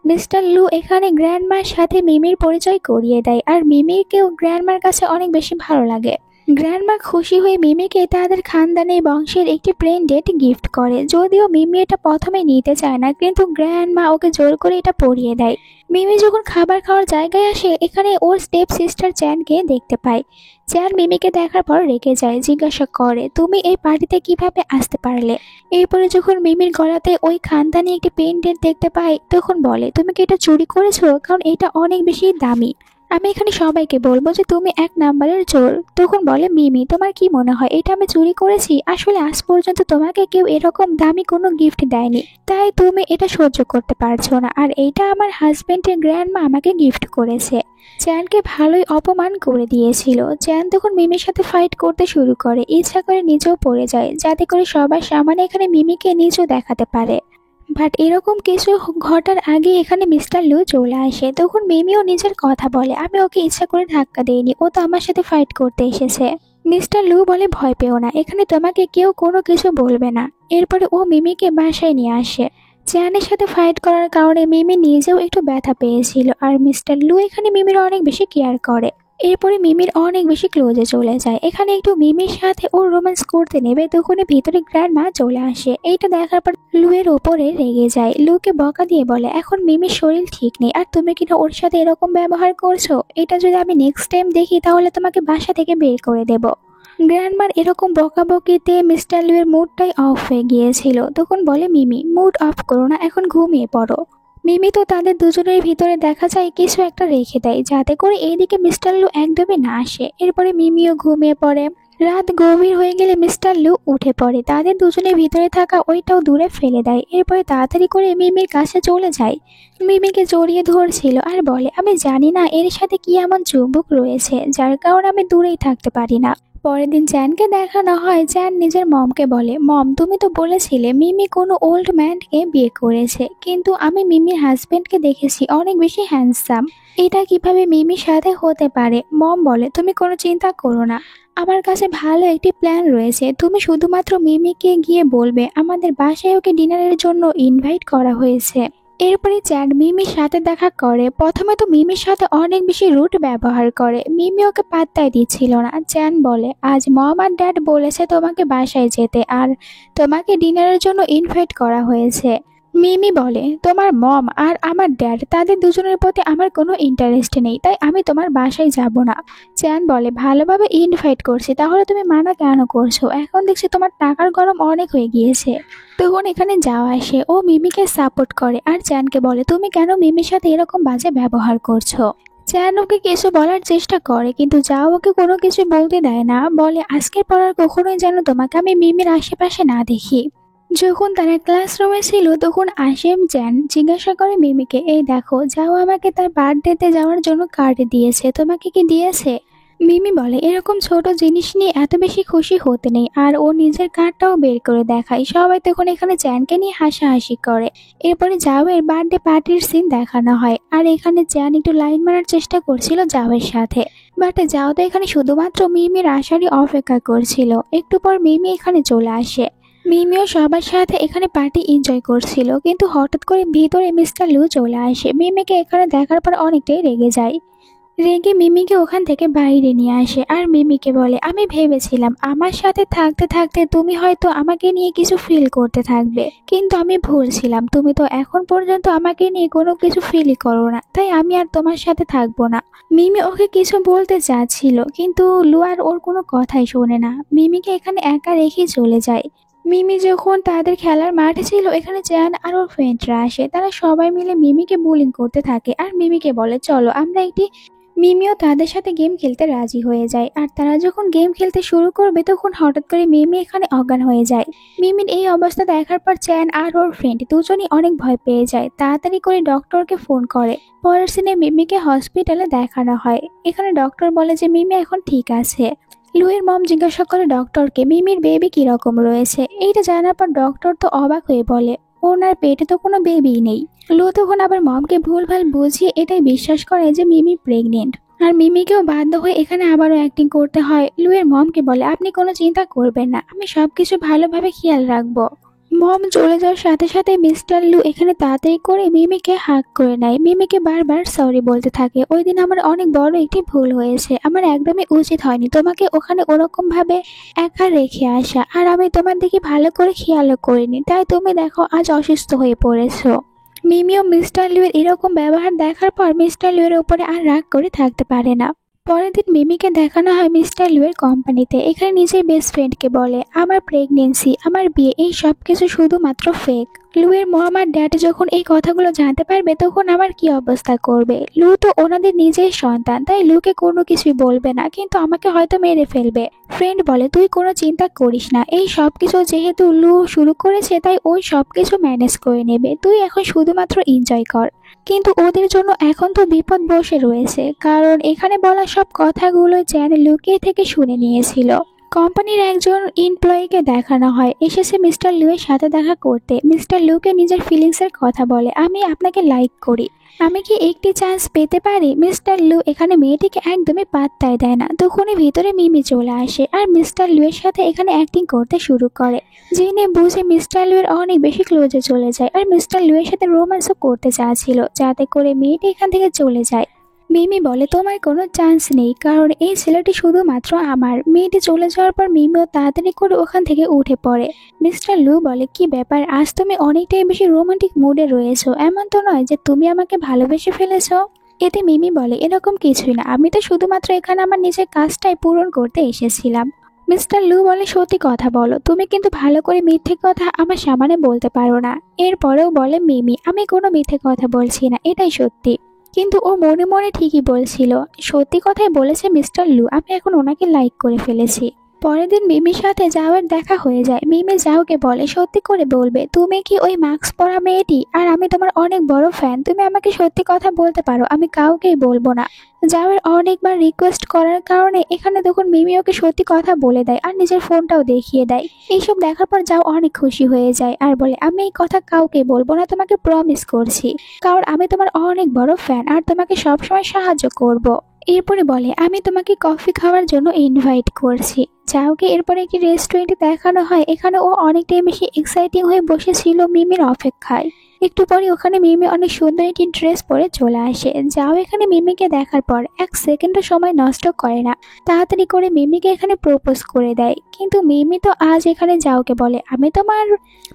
মিস্টার লু এখানে গ্র্যান্ডমার সাথে মিমির পরিচয় করিয়ে দেয় আর মিমিকেও গ্র্যান্ডমার কাছে অনেক বেশি ভালো লাগে। গ্র্যান্ডমা খুশি হয়ে মিমিকে তাদের খানদানের বংশের একটি ব্রেন্ডেড গিফট করে। যদিও মিমি এটা প্রথমে নিতে চায় না, কিন্তু গ্র্যান্ডমা ওকে জোর করে এটা পরিয়ে দেয়। মিমি যখন খাবার খাওয়ার জায়গায় আসে এখানে ওর স্টেপ সিস্টার চ্যানকে দেখতে পায়। চ্যান মিমিকে দেখার পর রেগে যায়, জিজ্ঞাসা করে তুমি এই পার্টিতে কিভাবে আসতে পারলে। এরপরে যখন মিমির গলাতে ওই খানদানি একটি পেন্ডেন্ট দেখতে পায় তখন বলে তুমি কি এটা চুরি করেছো, কারণ এটা অনেক বেশি দামি। আমি এখানে সবাইকে বলবো যে তুমি এক নাম্বারের চোর। তখন বলে মিমি তোমার কি মনে হয় এটা আমি চুরি করেছি? আসলে আজ পর্যন্ত তোমাকে কেউ এরকম দামি কোনো গিফট দেয়নি, তাই তুমি এটা সহ্য করতে পারছো না, আর এইটা আমার হাজবেন্ডের গ্র্যান্ডমা আমাকে গিফট করেছে। চ্যানকে ভালোই অপমান করে দিয়েছিল। চ্যান তখন মিমির সাথে ফাইট করতে শুরু করে, ইচ্ছা করে নিচেও পড়ে যায় যাতে করে সবার সামনে এখানে মিমিকে নিচেও দেখাতে পারে। বাট এরকম কিছু ঘটার আগে এখানে মিস্টার লু চলে আসে। তখন মিমিও নিজের কথা বলে আমি ওকে ইচ্ছা করে ধাক্কা দেইনি, ও তো আমার সাথে ফাইট করতে এসেছে। মিস্টার লু বলে ভয় পেও না, এখানে তোমাকে কেউ কোনো কিছু বলবে না। এরপরে ও মিমিকে বাসায় নিয়ে আসে। চ্যানের সাথে ফাইট করার কারণে মিমি নিজেও একটু ব্যথা পেয়েছিল, আর মিস্টার লু এখানে মিমির অনেক বেশি কেয়ার করে। এরপরে মিমির অনেক বেশি ক্লোজে চলে যায়। এখানে একটু মিমির সাথে ওর রোম্যান্স করতে নেবে তখনই ভিতরে গ্র্যান্ডমা চলে আসে। এইটা দেখার পর লুয়ের ওপরে রেগে যায়, লুকে বকা দিয়ে বলে এখন মিমির শরীর ঠিক নেই আর তুমি কিনা ওর সাথে এরকম ব্যবহার করছো, এটা যদি আমি নেক্সট টাইম দেখি তাহলে তোমাকে বাসা থেকে বের করে দেব। গ্র্যান্ডমার এরকম বকাবকিতে মিস্টার লুয়ের মুডটাই অফ হয়ে গিয়েছিল। তখন বলে মিমি মুড অফ করো না, এখন ঘুমিয়ে পড়ো। মিমি তো তাদের দুজনের ভিতরে দেখা যায় কিছু একটা রেখে দেয় যাতে করে এইদিকে মিস্টার লু একদমই না আসে। এরপরে মিমিও ঘুমিয়ে পড়ে। রাত গভীর হয়ে গেলে মিস্টার লু উঠে পড়ে, তাদের দুজনের ভিতরে থাকা ওইটাও দূরে ফেলে দেয়। এরপরে তাড়াতাড়ি করে মিমির কাছে চলে যায়, মিমিকে জড়িয়ে ধরছিল আর বলে আমি জানি না এর সাথে কি এমন চুম্বক রয়েছে যার কারণে আমি দূরেই থাকতে পারি না। পরের দিন চ্যানকে দেখানো হয়। চ্যান নিজের মমকে বলে মম তুমি তো বলেছিলে মিমি কোনো ওল্ড ম্যানকে বিয়ে করেছে, কিন্তু আমি মিমির হাজবেন্ডকে দেখেছি অনেক বেশি হ্যান্ডসাম, এটা কিভাবে মিমির সাথে হতে পারে? মম বলে তুমি কোনো চিন্তা করো না, আমার কাছে ভালো একটি প্ল্যান রয়েছে। তুমি শুধুমাত্র মিমিকে গিয়ে বলবে আমাদের বাসায় ওকে ডিনারের জন্য ইনভাইট করা হয়েছে। এরপরে চ্যান মিমির সাথে দেখা করে। প্রথমে তো মিমির সাথে অনেক বেশি রুট ব্যবহার করে, মিমি ওকে পাত্তাই দিচ্ছিল না। চ্যান বলে আজ মম আর ড্যাড বলেছে তোমাকে বাসায় যেতে আর তোমাকে ডিনারের জন্য ইনভাইট করা হয়েছে। মিমি বলে তোমার মম আর আমার ড্যাড তাদের দুজনের প্রতি আমার কোনো ইন্টারেস্ট নেই, তাই আমি তোমার বাসায় যাব না। চ্যান বলে ভালোভাবে ইনভাইট করছি, তাহলে তুমি মানা কেন করছো? এখন দেখছি তোমার টাকার গরম অনেক হয়ে গিয়েছে। তখন এখানে যাওয়া আসে, ও মিমিকে সাপোর্ট করে আর চ্যানকে বলে তুমি কেন মিমির সাথে এরকম বাজে ব্যবহার করছো। চ্যান ওকে কিছু বলার চেষ্টা করে কিন্তু যাও ওকে কোনো কিছু বলতে দেয় না, বলে আজকের পর আর কখনোই যেন তোমাকে আমি মিমির আশেপাশে না দেখি। যখন তারা ক্লাসরুমে ছিল তখন আসেম চ্যান জিজ্ঞাসা করে মিমিকে এই দেখো যাও আমাকে তার বার্থডেতে যাওয়ার জন্য কার্ড দিয়েছে, তোমাকে কি দিয়েছে? মিমি বলে এরকম ছোট জিনিস নিয়ে এত বেশি খুশি হতে নেই, আর ও নিজের কার্ডটাও বের করে দেখায়। সবাই তখন এখানে চ্যানকে নিয়ে হাসাহাসি করে। এরপরে জাওয়ের বার্থডে পার্টির সিন দেখানো হয়, আর এখানে চ্যান একটু লাইন মারার চেষ্টা করছিল জাওয়ের সাথে, বাট যাও তো এখানে শুধুমাত্র মিমির আসারই অপেক্ষা করছিল। একটু পর মিমি এখানে চলে আসে। মিমিও সবার সাথে এখানে পার্টি এনজয় করছিল, কিন্তু হঠাৎ করে ভিতরে মিস্টার লু চলে আসে। মিমিকে এখানে দেখার পর অনেকটাই রেগে যায়। রেগে মিমিকে ওখান থেকে বাইরে নিয়ে আসে আর মিমিকে বলে, আমি ভেবেছিলাম আমার সাথে থাকতে থাকতে তুমি হয়তো আমাকে নিয়ে কিছু ফিল করতে থাকবে, কিন্তু আমি ভুল ছিলাম। তুমি তো এখন পর্যন্ত আমাকে নিয়ে কোনো কিছু ফিলই করো না, তাই আমি আর তোমার সাথে থাকবো না। মিমি ওকে কিছু বলতে চাচ্ছিল, কিন্তু লুয়ার ওর কোনো কথাই শোনে না, মিমিকে এখানে একা রেখে চলে যায়। মিমি যখন তাদের খেলার মাঠে ছিল, এখানে চ্যান আর ওর ফ্রেন্ডরা আসে। তারা সবাই মিলে মিমিকে বুলিং করতে থাকে আর মিমিকে বলে, চলো আমরা একটি। মিমিও তাদের সাথে গেম খেলতে রাজি হয়ে যায়। আর তারা যখন গেম খেলতে শুরু করবে, তখন হঠাৎ করে মিমি এখানে অজ্ঞান হয়ে যায়। মিমির এই অবস্থা দেখার পর চ্যান আর ওর ফ্রেন্ড দুজনই অনেক ভয় পেয়ে যায়। তাড়াতাড়ি করে ডক্টরকে ফোন করে। পরের সিনে মিমিকে হসপিটালে দেখানো হয়। এখানে ডক্টর বলে যে মিমি এখন ঠিক আছে। লুইয়ের মম জিজ্ঞাসা করে ডক্টরকে, মিমির বেবি কিরকম রয়েছে। এইটা জানার পর ডক্টর তো অবাক হয়ে বলে, ওনার পেটে তো কোনো বেবি নেই। লু তখন আবার মমকে ভুলভাল বুঝিয়ে এটাই বিশ্বাস করে যে মিমি প্রেগনেন্ট। আর মিমিকেও বাধ্য হয়ে এখানে আবারও অ্যাক্টিং করতে হয়। লুইয়ের মমকে বলে, আপনি কোনো চিন্তা করবেন না, আমি সবকিছু ভালোভাবে খেয়াল রাখবো। মম চলে যাওয়ার সাথে সাথে মিস্টার লু এখানে তাড়াতাড়ি করে মিমিকে হাগ করে নেয়। মিমিকে বারবার সরি বলতে থাকে, ওই দিন আমার অনেক বড় একটি ভুল হয়েছে, আমার একদমই উচিত হয়নি তোমাকে ওখানে ওরকম ভাবে একা রেখে আসা, আর আমি তোমার দিকে ভালো করে খেয়ালও করিনি, তাই তুমি দেখো আজ অসুস্থ হয়ে পড়েছো। মিমিও মিস্টার লিউয়ের এরকম ব্যবহার দেখার পর মিস্টার লিউয়ের উপরে আর রাগ করে থাকতে পারে না। পরের দিন মিমিকে দেখানো হয় মিস্টার লিউয়ের কোম্পানিতে। এখানে নিজের বেস্ট ফ্রেন্ডকে বলে, আমার প্রেগনেন্সি, আমার বিয়ে, এই সব কিছু শুধুমাত্র ফেক। লুয়ের মম আর ড্যাড যখন এই কথাগুলো জানতে পারবে, তখন আমার কি অবস্থা করবে। লু তো ওনাদের নিজের সন্তান, তাই লুকে কোনো কিছুই বলবে না, কিন্তু আমাকে হয়তো মেরে ফেলবে। ফ্রেন্ড বলে, তুই কোনো চিন্তা করিস না, এই সব কিছু যেহেতু লু শুরু করেছে, তাই ওই সব কিছু ম্যানেজ করে নেবে, তুই এখন শুধুমাত্র এনজয় কর। কিন্তু ওদের জন্য এখন তো বিপদ বসে রয়েছে, কারণ এখানে বলা সব কথাগুলো চ্যান লুকিয়ে থেকে শুনে নিয়েছিল। কোম্পানির একজন এমপ্লয়িকে দেখানো হয়, এসেছে মিস্টার লুয়ের সাথে দেখা করতে। মিস্টার লুকে নিজের ফিলিংসের কথা বলে, আমি আপনাকে লাইক করি, আমি কি একটি চান্স পেতে পারি। মিস্টার লু এখানে মেয়েটিকে একদমই পাত্তাই দেয় না। তখনই ভিতরে মিমি চলে আসে আর মিস্টার লুয়ের সাথে এখানে অ্যাক্টিং করতে শুরু করে। জেনে বুঝে মিস্টার লুয়ের অনেক বেশি ক্লোজে চলে যায় আর মিস্টার লুয়ের সাথে রোম্যান্সও করতে চাচ্ছিল, যাতে করে মেয়েটি এখান থেকে চলে যায়। মিমি বলে, তোমার কোনো চান্স নেই, কারণ এই ছেলেটি শুধুমাত্র আমার। মেয়েটি চলে যাওয়ার পর মিমিও তাড়াতাড়ি করে ওখান থেকে উঠে পড়ে। মিস্টার লু বলে, কি ব্যাপার, আজ তুমি অনেকটাই বেশি রোমান্টিক মুডে রয়েছো, এমন তো নয় যে তুমি আমাকে ভালোবেসে ফেলেছো। এতে মিমি বলে, এরকম কিছুই না, আমি তো শুধুমাত্র এখানে আমার নিজের কাজটাই পূরণ করতে এসেছিলাম। মিস্টার লু বলে, সত্যি কথা বলো, তুমি কিন্তু ভালো করে মিথ্যে কথা আমার সামনে বলতে পারো না। এরপরেও বলে মিমি, আমি কোনো মিথ্যে কথা বলছি না, এটাই সত্যি। কিন্তু ও মনে মনে ঠিকই বলছিল, সত্যি কথাই বলেছে মিস্টার লু, আমি এখন ওনাকে লাইক করে ফেলেছি। পরের দিন মিমির সাথে যাওয়ার দেখা হয়ে যায়। মিমি যাওকে বলে, সত্যি করে বলবে তুমি কি ওই মাস্ক পরা মেয়েটি, আর আমি তোমার অনেক বড় ফ্যান, তুমি আমাকে সত্যি কথা বলতে পারো, আমি কাউকেই বলবো না। যাওয়ার অনেকবার রিকোয়েস্ট করার কারণে এখানে তখন মিমি ওকে সত্যি কথা বলে দেয় আর নিজের ফোনটাও দেখিয়ে দেয়। এইসব দেখার পর যাও অনেক খুশি হয়ে যায় আর বলে, আমি এই কথা কাউকে বলবো না, তোমাকে প্রমিস করছি, কারণ আমি তোমার অনেক বড় ফ্যান আর তোমাকে সবসময় সাহায্য করব। এরপরে বলে, আমি তোমাকে কফি খাওয়ার জন্য ইনভাইট করছি। যাওকে এরপরে একটি রেস্টুরেন্টে দেখানো হয়। এখানে ও অনেকটাই বেশি এক্সাইটিং হয়ে বসেছিল মিমির অপেক্ষায়। একটু পরে ওখানে মিমি অনেক সুন্দর একটি ড্রেস পরে চলে আসে। যাও এখানে মিমিকে দেখার পর এক সেকেন্ডও সময় নষ্ট করে না, তাড়াতাড়ি করে মিমিকে এখানে প্রপোজ করে দেয়। কিন্তু মিমি তো আজ এখানে যাওকে বলে, আমি তোমার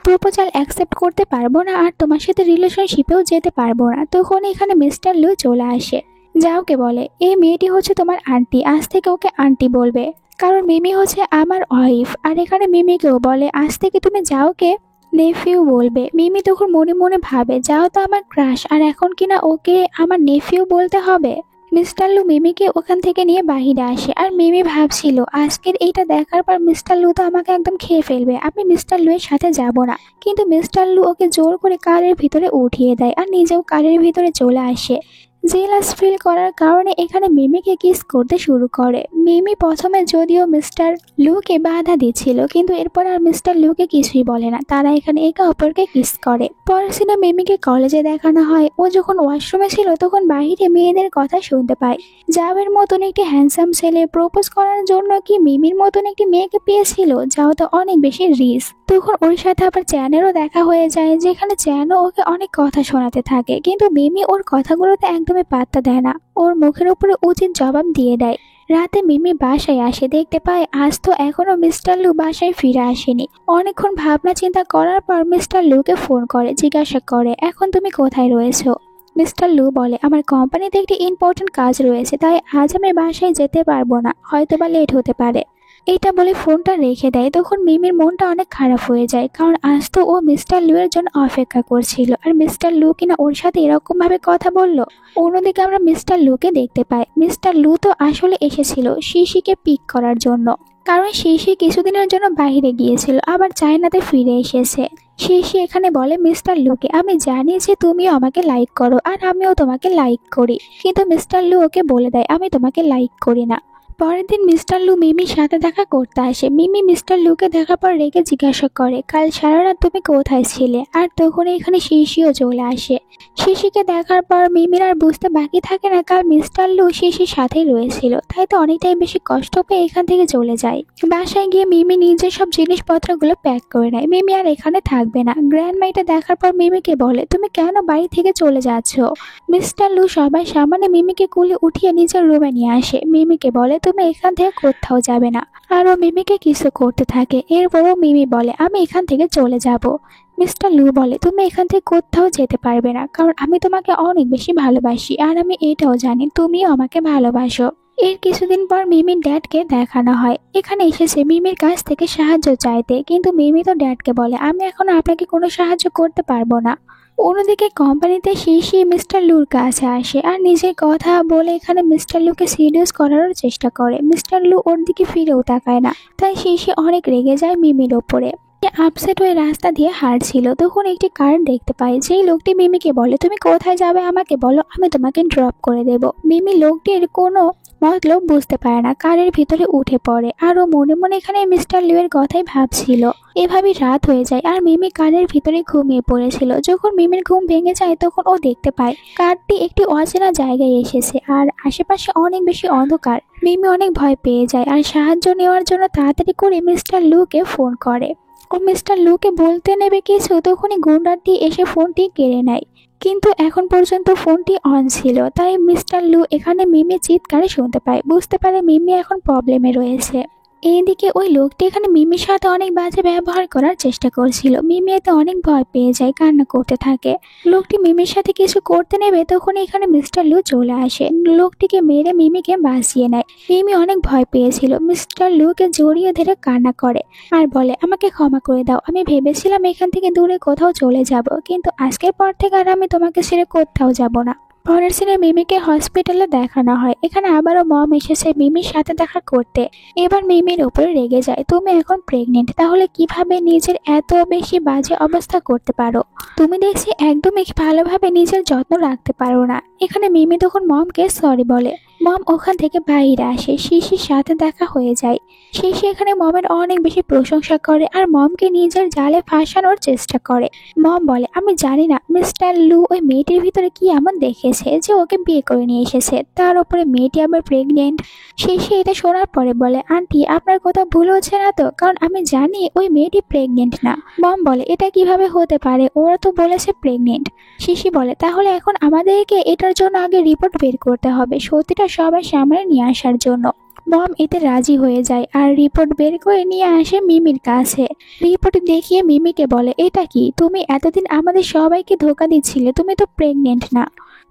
প্রপোজাল অ্যাকসেপ্ট করতে পারবো না, আর তোমার সাথে রিলেশনশিপেও যেতে পারবো না। তখন এখানে মিস্টার লু চলে আসে। যাওকে বলে, এই মেয়েটি হচ্ছে তোমার আন্টি, আজ থেকে ওকে আন্টি বলবে, কারণ মিমি হচ্ছে আমার ওয়াইফ। আর এখানে মিমিকেও বলে, আজ থেকে তুমি যাওকে নেফিউ বলবে। মিমি তখন মনে মনে ভাবে, যাও তো আমার ক্রাশ, আর এখন কিনা ওকে আমার নেফিউ বলতে হবে। মিস্টার লু মিমিকে ওখান থেকে নিয়ে বাহিরে আসে আর মিমি ভাবছিল, আজকের এইটা দেখার পর মিস্টার লু তো আমাকে একদম খেয়ে ফেলবে, আমি মিস্টার লু এর সাথে যাব না। কিন্তু মিস্টার লু ওকে জোর করে কারের ভিতরে উঠিয়ে দেয় আর নিজেও কারের ভিতরে চলে আসে। জেলাস ফিল করার কারণে এখানে মিমিকে কিস করতে শুরু করে। মিমি প্রথমে যদিও মিস্টার লুকে বাধা দিচ্ছিল, কিন্তু এরপর আর মিস্টার লুকে কিছুই বলে না, তারা এখানে একে অপরকে কিস করে। পরের সিনে মিমিকে কলেজে দেখানো হয়। ও যখন ওয়াশরুমে ছিল তখন বাইরে মেয়েদের কথা শুনতে পায়। যাওয়ের মতন একটি হ্যান্ডসাম ছেলে প্রপোজ করার জন্য কি মিমির মতন একটি মেয়েকে পেয়েছিল, যাও তো অনেক বেশি রিস্ক। তখন ওর সাথে আবার চ্যানেরও দেখা হয়ে যায়, যেখানে চ্যানও ওকে অনেক কথা শোনাতে থাকে, কিন্তু মিমি ওর কথাগুলোতে একদম একদমই পাত্তা দেয় না, ওর মুখের উপরে উচিত জবাব দিয়ে দেয়। রাতে মিমি বাসায় আসে, দেখতে পায় আজ তো এখনো মিস্টার লু বাসায় ফিরে আসেনি। অনেকক্ষণ ভাবনা চিন্তা করার পর মিস্টার লুকে ফোন করে জিজ্ঞাসা করে, এখন তুমি কোথায় রয়েছো? মিস্টার লু বলে, আমার কোম্পানিতে একটি ইম্পর্টেন্ট কাজ রয়েছে, তাই আজ আমি বাসায় যেতে পারবো না, হয়তোবা লেট হতে পারে। এটা বলে ফোনটা রেখে দেয়। তখন মিমির মনটা অনেক খারাপ হয়ে যায়, কারণ আজ তো ও মিস্টার লু এর জন্য অপেক্ষা করছিল, আর মিস্টার লু কিনা ওর সাথে এরকম ভাবে কথা বললো। অন্যদিকে আমরা মিস্টার লুকে দেখতে পাই, মিস্টার লু তো আসলে এসেছিল শিশিকে পিক করার জন্য, কারণ শিশি কিছুদিনের জন্য বাইরে গিয়েছিল, আবার চায়নাতে ফিরে এসেছে। শিশি এখানে বলে মিস্টার লুকে, আমি জানি যে তুমিও আমাকে লাইক করো আর আমিও তোমাকে লাইক করি, কিন্তু মিস্টার লু ওকে বলে দেয় আমি তোমাকে লাইক করি না। পরের দিন মিস্টার লু মিমির সাথে দেখা করতে আসে। মিমি মিস্টার লুকে দেখার পর রেগে জিজ্ঞাসা করে, কাল সারা রাত তুমি কোথায় ছিলে? আর তখন এখানে শিশিও চলে আসে। শিশিকে দেখার পর মিমির আর বুঝতে বাকি থাকে না কাল মিস্টার লু শিশির সাথেই রয়েছিল, তাই তো অনেকটাই বেশি কষ্ট পেয়ে এখান থেকে চলে যায়। বাসায় গিয়ে মিমি নিজের সব জিনিসপত্রগুলো প্যাক করে নেয়, মিমি আর এখানে থাকবে না। গ্র্যান্ডমা এটা দেখার পর মিমিকে বলে, তুমি কেন বাড়ি থেকে চলে যাচ্ছ? মিস্টার লু সবার সামনে মিমিকে কুলে উঠিয়ে নিজের রুমে নিয়ে আসে। মিমিকে বলে, তুমি এখান থেকে কোথাও যাবে না। আর ও মিমিকে কিছু করতে থাকে। এরপরও মিমি বলে, আমি এখান থেকে চলে যাব। মিস্টার লু বলে, তুমি এখান থেকে কোথাও যেতে পারবে না, কারণ আমি তোমাকে অনেক বেশি ভালোবাসি, আর আমি এটাও জানি তুমিও আমাকে ভালোবাসো। এর কিছুদিন পর মিমির ড্যাডকে দেখানো হয়। এখানে এসেছে মিমির কাছ থেকে সাহায্য চাইতে, কিন্তু মিমি তো ড্যাডকে বলে, আমি এখন আপনাকে কোনো সাহায্য করতে পারবো না। অন্যদিকে কোম্পানিতে শিশি মিস্টার লুর কাছে আসে আর নিজের কথা বলে এখানে মিস্টার লুকে সিরিয়াস করার চেষ্টা করে। মিস্টার লু ওর দিকে ফিরেও তাকায় না, তাই শিশি অনেক রেগে যায় মিমির ওপরে। আপসেট হয়ে রাস্তা দিয়ে হাঁটছিল, তখন একটি কার দেখতে পায়। যেই লোকটি মিমিকে বলে, তুমি কোথায় যাবে আমাকে বলো, আমি তোমাকে ড্রপ করে দেব। মিমি লোকটির কোনো মতলব বুঝতে পারে না, কারের ভিতরে উঠে পড়ে। আর ও মনে মনে এখানে মিস্টার লিউ এর কথাই ভাবছিল। এভাবেই রাত হয়ে যায় আর মিমি কারের ভিতরে ঘুমিয়ে পড়েছিল। যখন মিমির ঘুম ভেঙে যায় তখন ও দেখতে পায় কারটি একটি অচেনা জায়গায় এসেছে আর আশেপাশে অনেক বেশি অন্ধকার। মিমি অনেক ভয় পেয়ে যায় আর সাহায্য নেওয়ার জন্য তাড়াতাড়ি করে মিস্টার লুকে ফোন করে। ও মিস্টার লুকে বলতে নেবে কিছু, তখনই গুন্ডাটি এসে ফোনটি কেড়ে নেয়। কিন্তু এখন পর্যন্ত ফোনটি অন ছিল, তাই মিস্টার লু এখানে মিমি চিৎকারে শুনতে পায়, বুঝতে পারে মিমি এখন প্রবলেমে রয়েছে। এইদিকে ওই লোকটি এখানে মিমির সাথে অনেক বাজে ব্যবহার করার চেষ্টা করছিল। মিমি এতে অনেক ভয় পেয়ে যায়, কান্না করতে থাকে। লোকটি মিমির সাথে কিছু করতে নেবে তখন এখানে মিস্টার লু চলে আসে, লোকটিকে মেরে মিমিকে বাঁচিয়ে নেয়। মিমি অনেক ভয় পেয়েছিল, মিস্টার লুকে জড়িয়ে ধরে কান্না করে আর বলে, আমাকে ক্ষমা করে দাও, আমি ভেবেছিলাম এখান থেকে দূরে কোথাও চলে যাব, কিন্তু আজকের পর থেকে আর আমি তোমাকে ছেড়ে কোথাও যাব না। পরের সিনে মিমিকে হসপিটালে দেখানো হয়। এখানে আবারও মম এসেছে মিমির সাথে দেখা করতে। এবার মিমির উপরে রেগে যায়, তুমি এখন প্রেগনেন্ট, তাহলে কিভাবে নিজের এত বেশি বাজে অবস্থা করতে পারো? তুমি দেখছি একদমই ভালোভাবে নিজের যত্ন রাখতে পারো না। এখানে মিমি তখন মমকে সরি বলে। মম ওখান থেকে বাইরে আসে, শিশির সাথে দেখা হয়ে যায়। শিশি এখানে মমের অনেক বেশি প্রশংসা করে আর মমকে নিজের জালে ফাঁসানোর চেষ্টা করে। মম বলে, আমি জানি না মিস্টার লু ওই মেয়েটির ভিতরে কি এমন দেখেছে যে ওকে বিয়ে করে নিয়ে এসেছে, তার উপরে মেয়েটি আবার প্রেগনেন্ট। শিশি এটা শোনার পরে বলে, আন্টি আপনার কথা ভুল হচ্ছে না তো? কারণ আমি জানি ওই মেয়েটি প্রেগনেন্ট না। মম বলে, এটা কিভাবে হতে পারে, ওরা তো বলেছে প্রেগনেন্ট। শিশি বলে, তাহলে এখন আমাদেরকে এটার জন্য আগে রিপোর্ট বের করতে হবে, সত্যিটা সবার সামনে নিয়ে আসার জন্য। মম এতে রাজি হয়ে যায় আর রিপোর্ট বের করে নিয়ে আসে মিমির কাছে। রিপোর্ট দেখিয়ে মিমিকে বলে, এটা কি, তুমি এতদিন আমাদের সবাইকে ধোকা দিচ্ছিলে, তুমি তো প্রেগনেন্ট না।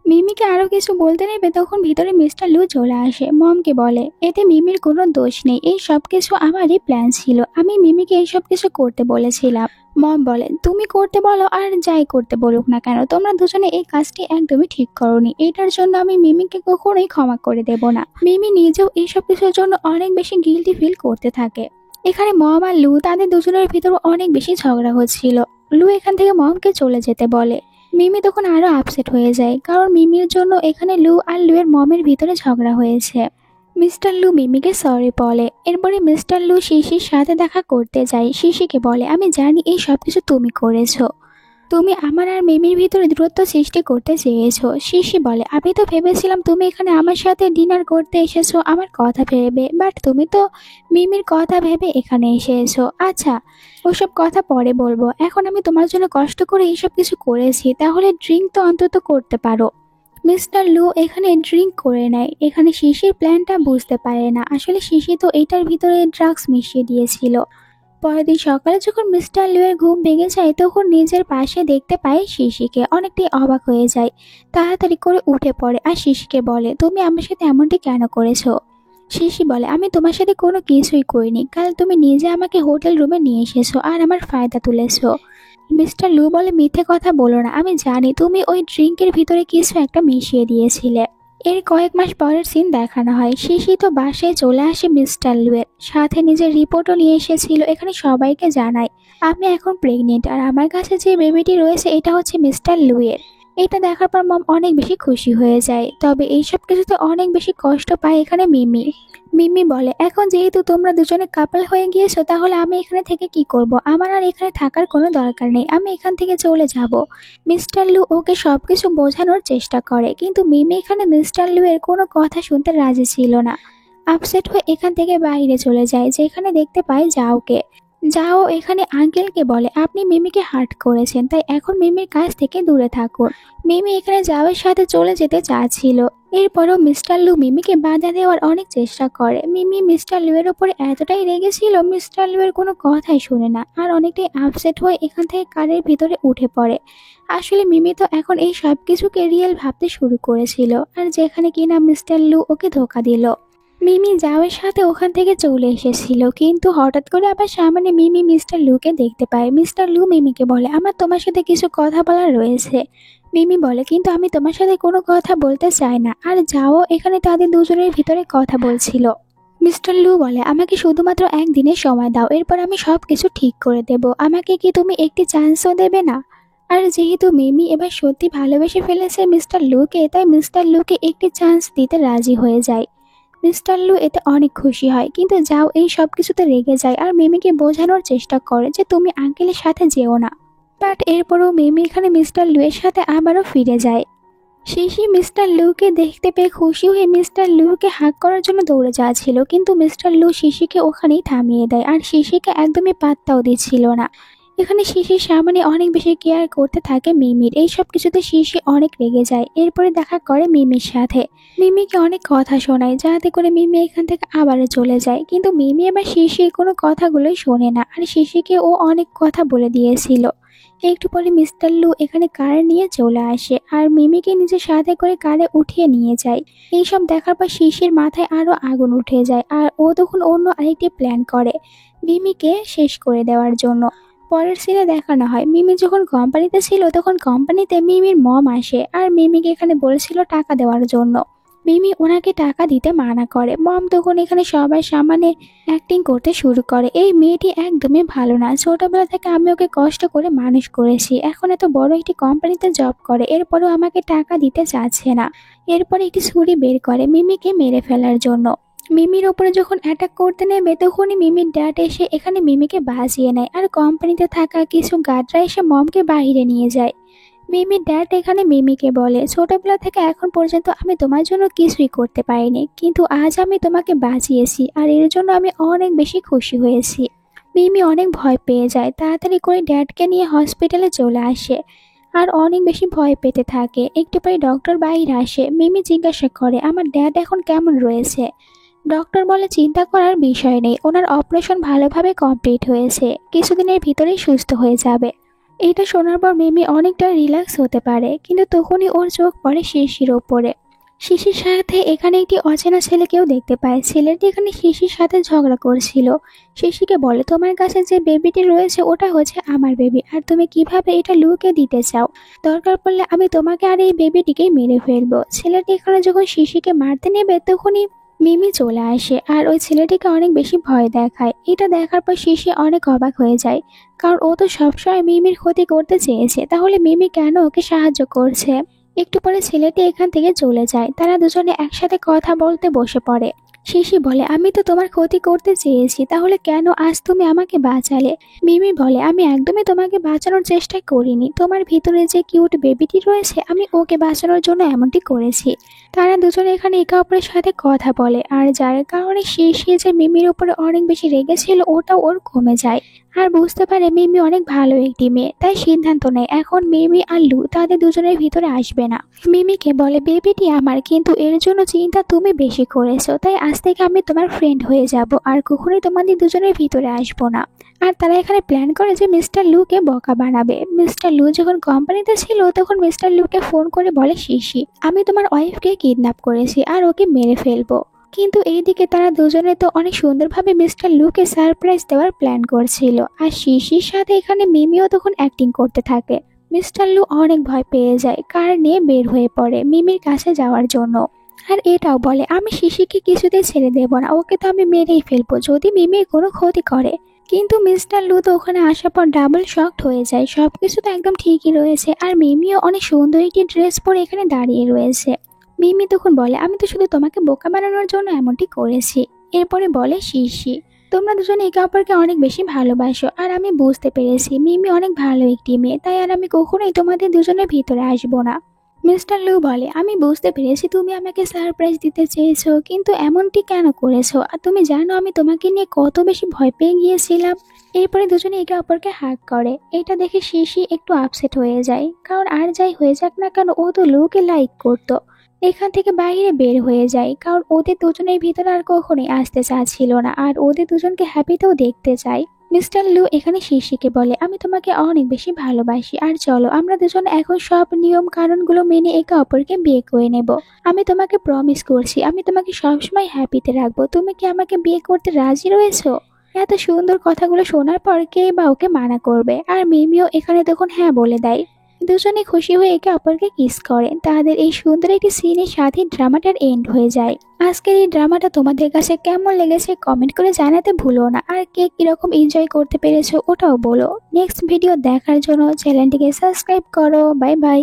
মিমিকে আরো কিছু বলতে নেবে তখন ভিতরে মিস্টার লু চলে আসে। মমকে বলে, এতে মিমির কোনো দোষ নেই, এই সব কিছু আমারই প্ল্যান ছিল, আমি মিমিকে এই সব কিছু করতে বলেছিলাম। মম বলে, তুমি করতে বলো আর যাই করতে বলুক না কেন, তোমরা দুজনে এই কাজটি একদমই ঠিক করোনি, এটার জন্য আমি মিমিকে কখনোই ক্ষমা করে দেব না। মিমি নিজেও এইসব কিছুর জন্য অনেক বেশি গিল্টি ফিল করতে থাকে। এখানে মম আর লু তাদের দুজনের ভিতর অনেক বেশি ঝগড়া হচ্ছিল। লু এখান থেকে মমকে চলে যেতে বলে। মিমি তখন আরো আপসেট হয়ে যায়, কারণ মিমির জন্য এখানে লু আর লু এর মমের ভিতরে ঝগড়া হয়েছে। মিস্টার লু মিমিকে সরি বলে। এরপরে মিস্টার লু শিশির সাথে দেখা করতে যায়। শিশিকে বলে, আমি জানি এই সব কিছু তুমি করেছো, তুমি আমার আর মিমির ভিতরে দূরত্ব সৃষ্টি করতে চেয়েছো। শিশি বলে, আমি তো ভেবেছিলাম তুমি এখানে আমার সাথে ডিনার করতে এসেছো আমার কথা ভেবে, বাট তুমি তো মিমির কথা ভেবে এখানে এসেছো। আচ্ছা ওসব কথা পরে বলবো, এখন আমি তোমার জন্য কষ্ট করে এইসব কিছু করেছি, তাহলে ড্রিঙ্ক তো অন্তত করতে পারো। মিস্টার লু এখানে ড্রিঙ্ক করে নেয়। এখানে শিশির প্ল্যানটা বুঝতে পারে না, আসলে শিশি তো এটার ভিতরে ড্রাগস মিশিয়ে দিয়েছিল। পরের দিন সকালে যখন মিস্টার লু এর ঘুম ভেঙে যায় তখন নিজের পাশে দেখতে পায় শিশিকে। অনেকটাই অবাক হয়ে যায়, তাড়াতাড়ি করে উঠে পড়ে আর শিশিকে বলে, তুমি আমার সাথে এমনটি কেন করেছো? শিশি বলে, আমি তোমার সাথে কোনো কিছুই করিনি, কাল তুমি নিজে আমাকে হোটেল রুমে নিয়ে এসেছো আর আমার ফায়দা তুলেছো। মিস্টার লু বলে, মিথ্যে কথা বলো না, আমি জানি তুমি ওই ড্রিঙ্কের ভিতরে কিছু একটা মিশিয়ে দিয়েছিলে। এর কয়েক মাস পরের সিন দেখানো হয়। শিশি তো বাসায় চলে আসে মিস্টার লু এর সাথে নিজের রিপোর্টও নিয়ে এসেছিল। এখানে সবাইকে জানায়, আমি এখন প্রেগনেন্ট আর আমার কাছে যে বেবিটি রয়েছে এটা হচ্ছে মিস্টার লু এর। এটা দেখার পর মম অনেক বেশি খুশি হয়ে যায়। তবে এইসব কিছুতে অনেক বেশি কষ্ট পায় এখানে মিমি। মিমি বলে, এখন যেহেতু তোমরা দুজনে কাপল হয়ে গিয়েছো তাহলে আমি এখানে থেকে কি করব? আমার আর এখানে থাকার কোনো দরকার নেই, আমি এখান থেকে চলে যাব। মিস্টার লু ওকে সবকিছু বোঝানোর চেষ্টা করে, কিন্তু মিমি এখানে মিস্টার লু এর কোনো কথা শুনতে রাজি ছিল না। আপসেট হয়ে এখান থেকে বাইরে চলে যায়, যেখানে দেখতে পায় যাওকে। যাও এখানে আঙ্কেলকে বলে, আপনি মিমিকে হার্ট করেছেন, তাই এখন মিমির কাছ থেকে দূরে থাকুন। মিমি এখানে যাওয়ার সাথে চলে যেতে চাচ্ছিল, এরপরও মিস্টার লু মিমিকে বাধা দেওয়ার অনেক চেষ্টা করে। মিমি মিস্টার লু এর উপরে এতটাই রেগেছিল, মিস্টার লু এর কোনো কথাই শুনে না আর অনেকটাই আপসেট হয়ে এখান থেকে কারের ভিতরে উঠে পড়ে। আসলে মিমি তো এখন এই সব কিছুকে রিয়েল ভাবতে শুরু করেছিল, আর যেখানে কিনা মিস্টার লু ওকে ধোকা দিল। মিমি যাওয়ের সাথে ওখান থেকে চলে এসেছিল, কিন্তু হঠাৎ করে আবার সামনে মিমি মিস্টার লুকে দেখতে পায়। মিস্টার লু মিমিকে বলে, আমার তোমার সাথে কিছু কথা বলার রয়েছে। মিমি বলে, কিন্তু আমি তোমার সাথে কোনো কথা বলতে চাই না। আর যাও এখানে তাদের দুজনের ভিতরে কথা বলছিল। মিস্টার লু বলে, আমাকে শুধুমাত্র একদিনের সময় দাও, এরপর আমি সব কিছু ঠিক করে দেব। আমাকে কি তুমি একটি চান্সও দেবে না? আর যেহেতু মিমি এবার সত্যি ভালোবেসে ফেলেছে মিস্টার লুকে, তাই মিস্টার লুকে একটি চান্স দিতে রাজি হয়ে যায়। মিস্টার লু এতে অনেক খুশি হয়, কিন্তু যাও এই সব কিছুতে রেগে যায় আর মিমিকে বোঝানোর চেষ্টা করে যে তুমি আঙ্কেলের সাথে যেও না। বাট এরপরও মিমি এখানে মিস্টার লু এর সাথে আবারও ফিরে যায়। শিশি মিস্টার লুকে দেখতে পেয়ে খুশি হয়ে মিস্টার লুকে হাগ করার জন্য দৌড়ে যাচ্ছিল, কিন্তু মিস্টার লু শিশিকে ওখানেই থামিয়ে দেয় আর শিশিকে একদমই পাত্তাও দিচ্ছিল না। এখানে শিশির সামনে অনেক বেশি কেয়ার করতে থাকে মিমির। এইসব কিছুতে শিশি অনেক রেগে যায়। এরপরে দেখা করে মিমির সাথে। মিমিকে অনেক কথা শোনায় যাতে করে মিমি এখান থেকে আবারও চলে যায়, কিন্তু মিমি এবার শিশির কোনো কথাগুলোই শোনে না আর শিশিকে ও অনেক কথা বলে দিয়েছিল। একটু পরে মিস্টার লু এখানে কার নিয়ে চলে আসে আর মিমিকে নিজের সাথে করে কারে উঠিয়ে নিয়ে যায়। এইসব দেখার পর শিশির মাথায় আরো আগুন উঠে যায় আর ও তখন অন্য আরেকটি প্ল্যান করে মিমিকে শেষ করে দেওয়ার জন্য। পরের সিনে দেখানো হয়, মিমি যখন কোম্পানিতে ছিল তখন কোম্পানিতে মিমির মম আসে আর মিমিকে এখানে বলেছিল টাকা দেওয়ার জন্য। মিমি ওনাকে টাকা দিতে মানা করে। মম তখন এখানে সবার সামনে অ্যাক্টিং করতে শুরু করে, এই মেয়েটি একদমই ভালো না, ছোটবেলা থেকে আমি ওকে কষ্ট করে মানুষ করেছি, এখন এত বড় একটি কোম্পানিতে জব করে, এরপরও আমাকে টাকা দিতে চাচ্ছে না। এরপরে একটি ছুরি বের করে মিমিকে মেরে ফেলার জন্য। মিমির ওপরে যখন অ্যাটাক করতে নেবে তখনই মিমির ড্যাড এসে এখানে মিমিকে বাঁচিয়ে নেয় আর কোম্পানিতে থাকা কিছু গার্ডরা এসে মমকে বাইরে নিয়ে যায়। মিমির ড্যাড এখানে মিমিকে বলে, ছোটবেলা থেকে এখন পর্যন্ত আমি তোমার জন্য কিছুই করতে পারিনি, কিন্তু আজ আমি তোমাকে বাঁচিয়েছি আর এর জন্য আমি অনেক বেশি খুশি হয়েছি। মিমি অনেক ভয় পেয়ে যায়, তাড়াতাড়ি করে ড্যাডকে নিয়ে হসপিটালে চলে আসে আর অনেক বেশি ভয় পেতে থাকে। একটু পরে ডক্টর বাইরে আসে। মিমি জিজ্ঞাসা করে, আমার ড্যাড এখন কেমন রয়েছে? ডক্টর বলে, চিন্তা করার বিষয় নেই, ওনার অপারেশন ভালোভাবে কমপ্লিট হয়েছে, কিছুদিনের ভিতরেই সুস্থ হয়ে যাবে। এটা শোনার পর মিমি অনেকটা রিল্যাক্স হতে পারে, কিন্তু তখনই ওর চোখ পড়ে শিশির ওপরে। শিশির সাথে এখানে একটি অচেনা ছেলেকেও দেখতে পায়। ছেলেটি এখানে শিশির সাথে ঝগড়া করছিল। শিশিকে বলে, তোমার কাছে যে বেবিটি রয়েছে ওটা হচ্ছে আমার বেবি, আর তুমি কিভাবে এটা লুকে দিতে চাও? দরকার পড়লে আমি তোমাকে আর এই বেবিটিকেই মেরে ফেলবো। ছেলেটি এখানে যখন শিশিকে মারতে নেবে তখনই মিমি চলে আসে আর ওই ছেলেটিকে অনেক বেশি ভয় দেখায়। এটা দেখার পর শিশি অনেক অবাক হয়ে যায়, কারণ ও তো সবসময় মিমির ক্ষতি করতে চেয়েছে, তাহলে মিমি কেন ওকে সাহায্য করছে? একটু পরে ছেলেটি এখান থেকে চলে যায়। তারা দুজনে একসাথে কথা বলতে বসে পড়ে। শিশি বলে, আমি তো তোমার ক্ষতি করতে চেয়েছি, তাহলে কেন আজ তুমি আমাকে বাঁচালে? মিমি বলে, আমি একদমই তোমাকে বাঁচানোর চেষ্টা করিনি, তোমার ভিতরে যে কিউট বেবিটি রয়েছে আমি ওকে বাঁচানোর জন্য এমনটি করেছি। তারা দুজনে এখানে একে অপরের সাথে কথা বলে আর যার কারণে শিশি যে মিমির উপরে অনেক বেশি রেগেছিল ওটা ওর কমে যায়। আর বুঝতে পারে মিমি অনেক ভালো একটি মেয়ে, তাই সিদ্ধান্ত নেয় এখন মিমি আর লু তাদের দুজনের ভিতরে আসবে না। মিমিকে বলে বেবিটি আমার, কিন্তু এর জন্য চিন্তা তুমি বেশি করেছো, তাই আজ থেকে আমি তোমার ফ্রেন্ড হয়ে যাব আর কখনোই তোমাদের দুজনের ভিতরে আসবো না। আর তারা এখানে প্ল্যান করে যে মিস্টার লুকে বকা বানাবে। মিস্টার লু যখন কোম্পানিতে ছিল তখন মিস্টার লুকে ফোন করে বলে শিশি, আমি তোমার ওয়াইফকে কিডন্যাপ করেছি আর ওকে মেরে ফেলবো। কিন্তু এইদিকে তারা দুজনে তো অনেক সুন্দরভাবে মিস্টার লুকে সারপ্রাইজ দেওয়ার প্ল্যান করছিল, আর শিশির সাথে এখানে মিমিও তখন অ্যাক্টিং করতে থাকে। মিস্টার লু অনেক ভয় পেয়ে যায়, কার নিয়ে বের হয়ে পড়ে মিমির কাছে যাওয়ার জন্য। আর এটাও বলে আমি শিশিকে কিছুতেই ছেড়ে দেব না, ওকে তো আমি মেরেই ফেলবো যদি মিমির কোনো ক্ষতি করে। কিন্তু মিস্টার লু তো ওখানে আসার পর ডাবল শকড হয়ে যায়, সবকিছু তো একদম ঠিকই রয়েছে আর মিমিও অনেক সুন্দর একটি ড্রেস পরে এখানে দাঁড়িয়ে রয়েছে। মিমি তখন বলে আমি তো শুধু তোমাকে বোকা বানানোর জন্য এমনটি করেছি। এরপরে বলে শিশি, তোমরা দুজনে একে অপরকে অনেক বেশি ভালোবাসো আর আমি বুঝতে পেরেছি মিমি অনেক ভালো একটি মেয়ে, তাই আর আমি কখনোই তোমাদের দুজনের ভিতরে আসবো না। মিস্টার লু বলে আমি বুঝতে পেরেছি তুমি আমাকে সারপ্রাইজ দিতে চেয়েছো, কিন্তু এমনটি কেন করেছো? আর তুমি জানো আমি তোমাকে নিয়ে কত বেশি ভয় পেয়ে গিয়েছিলাম। এরপরে দুজনে একে অপরকে হাগ করে। এটা দেখে শিশি একটু আপসেট হয়ে যায়, কারণ আর যাই হয়ে যাক না কেন ও তো লুকে লাইক করতো। এখান থেকে বাইরে বের হয়ে যায়, কারণ ওদের দুজনের ভিতরে আর কখনোই আসতে চাচ্ছিল না আর ওদের দুজনকে হ্যাপিতেও দেখতে চায়। মিস্টার লু এখানে শিশিকে বলে আমি তোমাকে অনেক বেশি ভালোবাসি, আর চলো আমরা দুজন এখন সব নিয়ম কানুনগুলো মেনে একে অপরকে বিয়ে করে নেব। আমি তোমাকে প্রমিস করছি আমি তোমাকে সবসময় হ্যাপিতে রাখবো। তুমি কি আমাকে বিয়ে করতে রাজি রয়েছো? এত সুন্দর কথাগুলো শোনার পর কে বা ওকে মানা করবে? আর মিমিও এখানে তখন হ্যাঁ বলে দেয়। দুজনে খুশি হয়ে একে অপরকে কিস করেন। তাদের এই সুন্দর একটি সিনের সাথে ড্রামাটার এন্ড হয়ে যায়। আজকের এই ড্রামাটা তোমাদের কাছে কেমন লেগেছে কমেন্ট করে জানাতে ভুলো না, আর কে কিরকম এনজয় করতে পেরেছো ওটাও বলো। নেক্সট ভিডিও দেখার জন্য চ্যানেলটিকে সাবস্ক্রাইব করো। Bye bye.